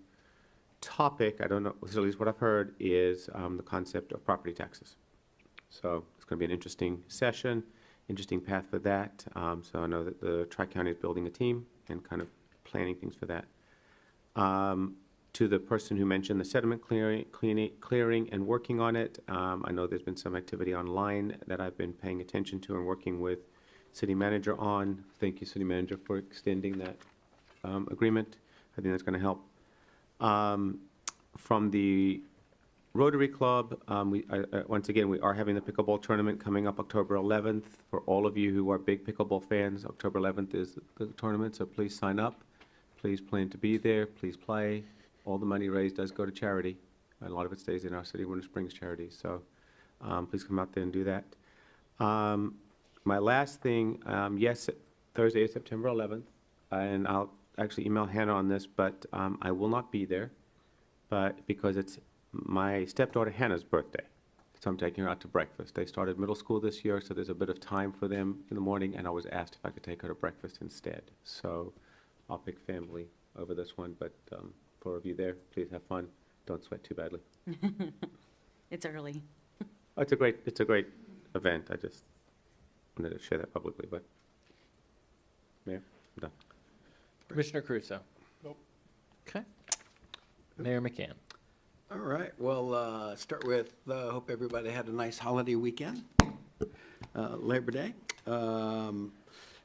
topic, I don't know, at least what I've heard, is the concept of property taxes. So it's going to be an interesting session, interesting path for that. So I know that the Tri-County is building a team and kind of planning things for that. To the person who mentioned the sediment clearing and working on it, I know there's been some activity online that I've been paying attention to and working with City Manager on. Thank you, City Manager, for extending that agreement. I think that's going to help. From the Rotary Club, once again, we are having the pickleball tournament coming up October 11th. For all of you who are big pickleball fans, October 11th is the tournament, so please sign up. Please plan to be there. Please play. All the money raised does go to charity. A lot of it stays in our City of Winter Springs charity. So please come out there and do that. My last thing, yes, Thursday is September 11th, and I'll actually email Hannah on this, but I will not be there, but because it's my stepdaughter Hannah's birthday. So I'm taking her out to breakfast. They started middle school this year, so there's a bit of time for them in the morning, and I was asked if I could take her to breakfast instead. So I'll pick family over this one, but for of you there, please have fun. Don't sweat too badly. It's early. Oh, it's a great event. I just wanted to share that publicly, but Mayor, I'm done. Commissioner Crusoe. Nope. Okay. Mayor McCann. All right, well, start with, hope everybody had a nice holiday weekend, Labor Day.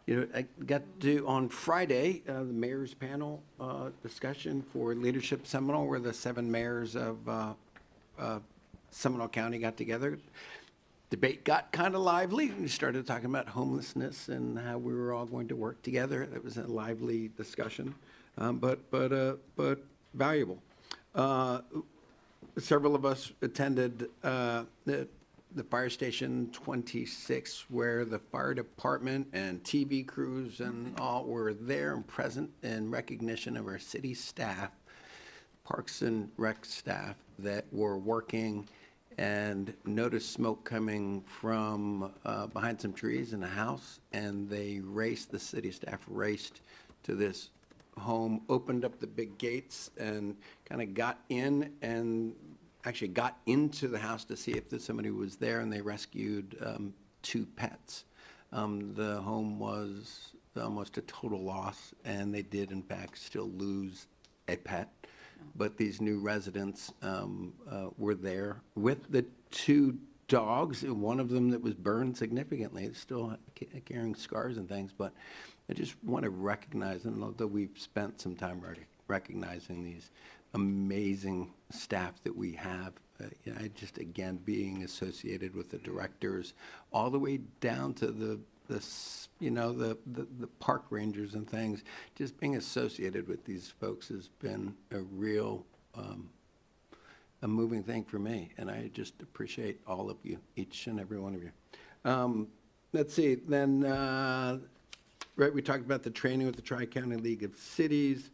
I got to, on Friday, the mayor's panel discussion for Leadership Seminole, where the 7 mayors of Seminole County got together. Debate got kind of lively. We started talking about homelessness and how we were all going to work together. It was a lively discussion, but valuable. Several of us attended the Fire Station 26, where the fire department and TV crews and all were there and present in recognition of our city staff, Parks and Rec staff that were working, and noticed smoke coming from behind some trees in a house, and the city staff raced to this home, opened up the big gates, and kind of got in and actually got into the house to see if somebody was there, and they rescued 2 pets. The home was almost a total loss, and they did, in fact, still lose a pet. But these new residents were there with the 2 dogs, one of them that was burned significantly, still carrying scars and things. But I just want to recognize, and although we've spent some time already recognizing these amazing staff that we have, I just, again, being associated with the directors, all the way down to the park rangers and things, just being associated with these folks has been a real, a moving thing for me, and I just appreciate all of you, each and every one of you. Let's see, then, right, we talked about the training with the Tri-County League of Cities.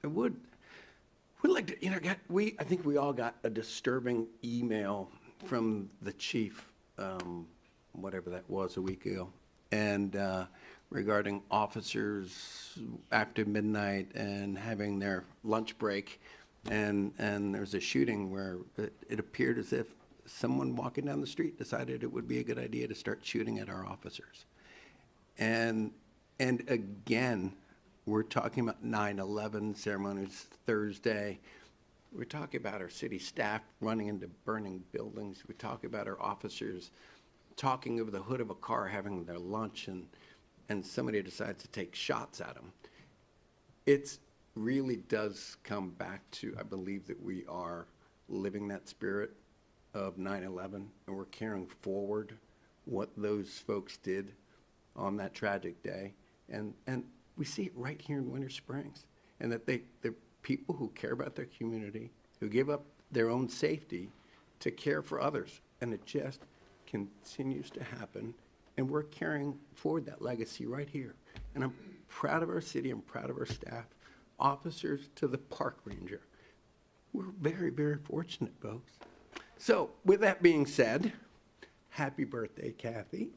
I would like to, I think we all got a disturbing email from the chief, whatever that was, a week ago, and regarding officers after midnight and having their lunch break, and there's a shooting where it appeared as if someone walking down the street decided it would be a good idea to start shooting at our officers. And again, we're talking about 9/11 ceremonies Thursday. We're talking about our city staff running into burning buildings. We talk about our officers talking over the hood of a car, having their lunch, and somebody decides to take shots at them. It really does come back to, I believe, that we are living that spirit of 9/11, and we're carrying forward what those folks did on that tragic day. And we see it right here in Winter Springs, and that they're people who care about their community, who give up their own safety to care for others. And it just continues to happen, and we're carrying forward that legacy right here. And I'm proud of our city, I'm proud of our staff, officers to the park ranger. We're very, very fortunate, folks. So with that being said, happy birthday, Kathy.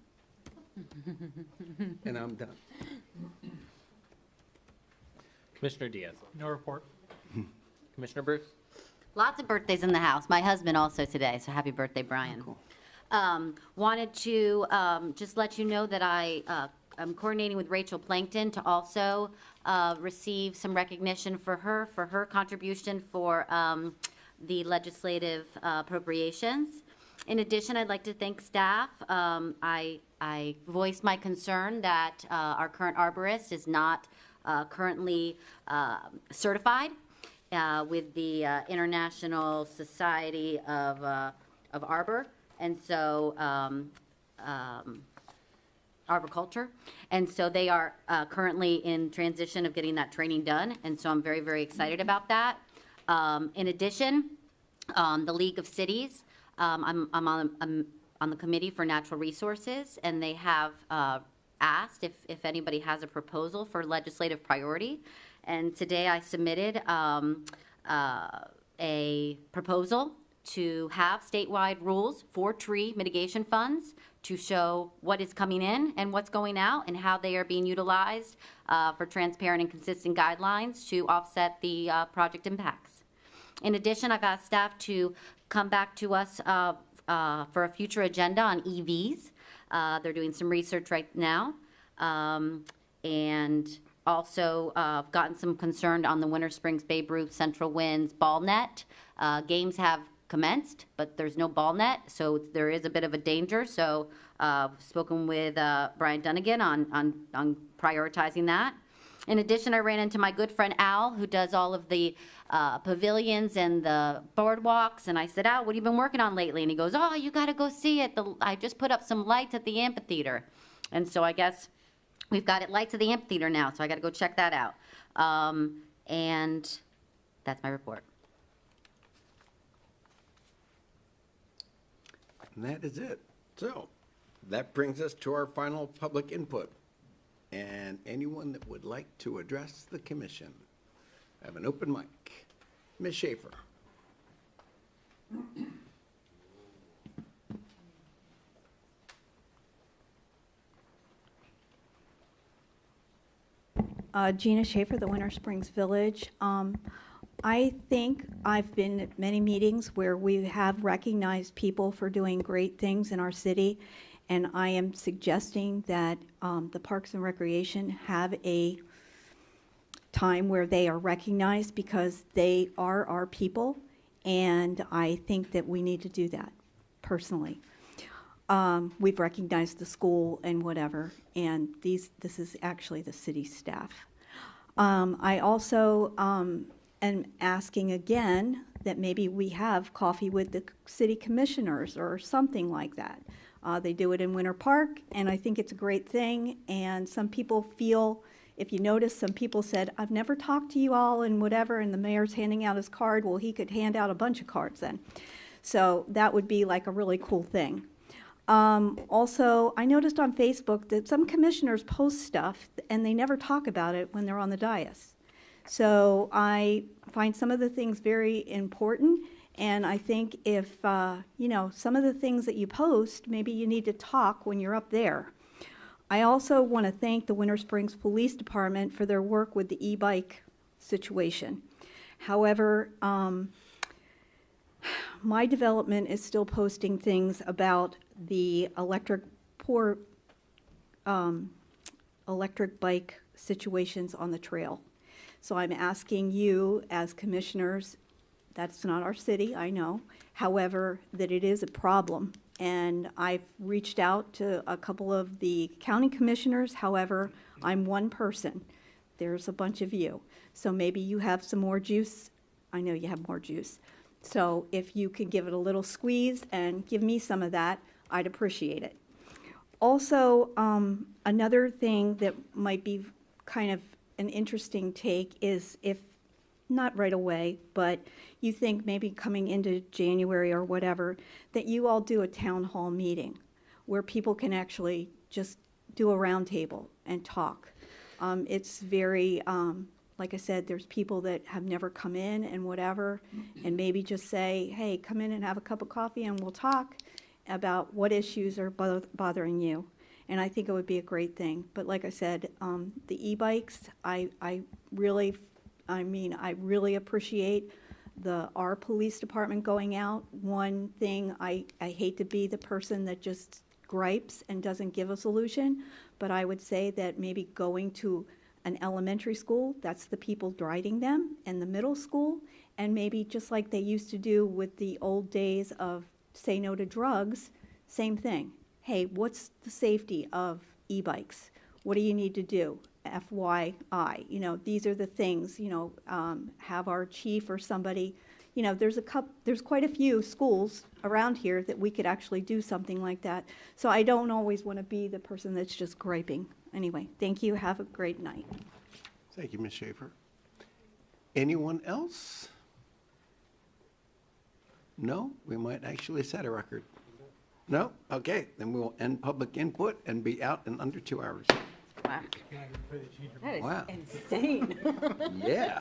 And I'm done. Commissioner Diaz. No report. Commissioner Bruce. Lots of birthdays in the house. My husband also today, so happy birthday, Brian. Wanted to just let you know that I'm coordinating with Rachel Plankton to also receive some recognition for her contribution for the legislative appropriations. In addition, I'd like to thank staff. I voiced my concern that our current arborist is not currently certified with the International Society of Arbor, and so arboriculture, and so they are currently in transition of getting that training done, and so I'm very, very excited about that. In addition, the League of Cities, I'm on the committee for natural resources, and they have asked if anybody has a proposal for legislative priority. And today I submitted a proposal to have statewide rules for tree mitigation funds to show what is coming in and what's going out and how they are being utilized for transparent and consistent guidelines to offset the project impacts. In addition, I've asked staff to come back to us for a future agenda on EVs. They're doing some research right now. And also gotten some concern on the Winter Springs Babe Ruth Central Winds ball net. Games have commenced, but there's no ball net, so there is a bit of a danger. So spoken with Brian Dunnigan on prioritizing that. In addition, I ran into my good friend Al, who does all of the pavilions and the boardwalks, and I said, Al, what have you been working on lately? And he goes, oh, you got to go see it. I just put up some lights at the amphitheater. And so I guess we've got it lights at the amphitheater now, so I got to go check that out. And that's my report. And that is it. So that brings us to our final public input. And anyone that would like to address the commission, I have an open mic. Ms. Schaefer. Gina Schaefer, the Winter Springs Village. I think I've been at many meetings where we have recognized people for doing great things in our city, and I am suggesting that the Parks and Recreation have a time where they are recognized because they are our people, and I think that we need to do that personally. We've recognized the school and whatever, and this is actually the city staff. I also am asking again that maybe we have coffee with the city commissioners or something like that. They do it in Winter Park, and I think it's a great thing, and some people feel, if you notice, some people said, I've never talked to you all and whatever, and the mayor's handing out his card. Well, he could hand out a bunch of cards then. So that would be like a really cool thing. Also, I noticed on Facebook that some commissioners post stuff and they never talk about it when they're on the dais. So I find some of the things very important, and I think if, you know, some of the things that you post, maybe you need to talk when you're up there. I also want to thank the Winter Springs Police Department for their work with the e-bike situation. However, my development is still posting things about the electric bike situations on the trail. So I'm asking you as commissioners, that's not our city, I know, however, that it is a problem. And I've reached out to a couple of the county commissioners, however, I'm one person. There's a bunch of you. So maybe you have some more juice. I know you have more juice. So if you could give it a little squeeze and give me some of that, I'd appreciate it. Also, another thing that might be kind of an interesting take is if, not right away, but you think maybe coming into January or whatever, that you all do a town hall meeting where people can actually just do a roundtable and talk. It's very, like I said, there's people that have never come in and whatever, and maybe just say, hey, come in and have a cup of coffee and we'll talk about what issues are bothering you. And I think it would be a great thing. But like I said, the e-bikes, I really appreciate our police department going out. One thing, I hate to be the person that just gripes and doesn't give a solution, but I would say that maybe going to an elementary school, that's the people driving them, and the middle school, and maybe just like they used to do with the old days of say no to drugs, same thing. Hey, what's the safety of e-bikes? What do you need to do? FYI, these are the things, have our chief or somebody, there's quite a few schools around here that we could actually do something like that. So I don't always want to be the person that's just griping. Anyway, thank you. Have a great night. Thank you, Ms. Schaefer. Anyone else? No? We might actually set a record. No? Okay, then we'll end public input and be out in under 2 hours. Wow. That is Wow. insane. Yeah.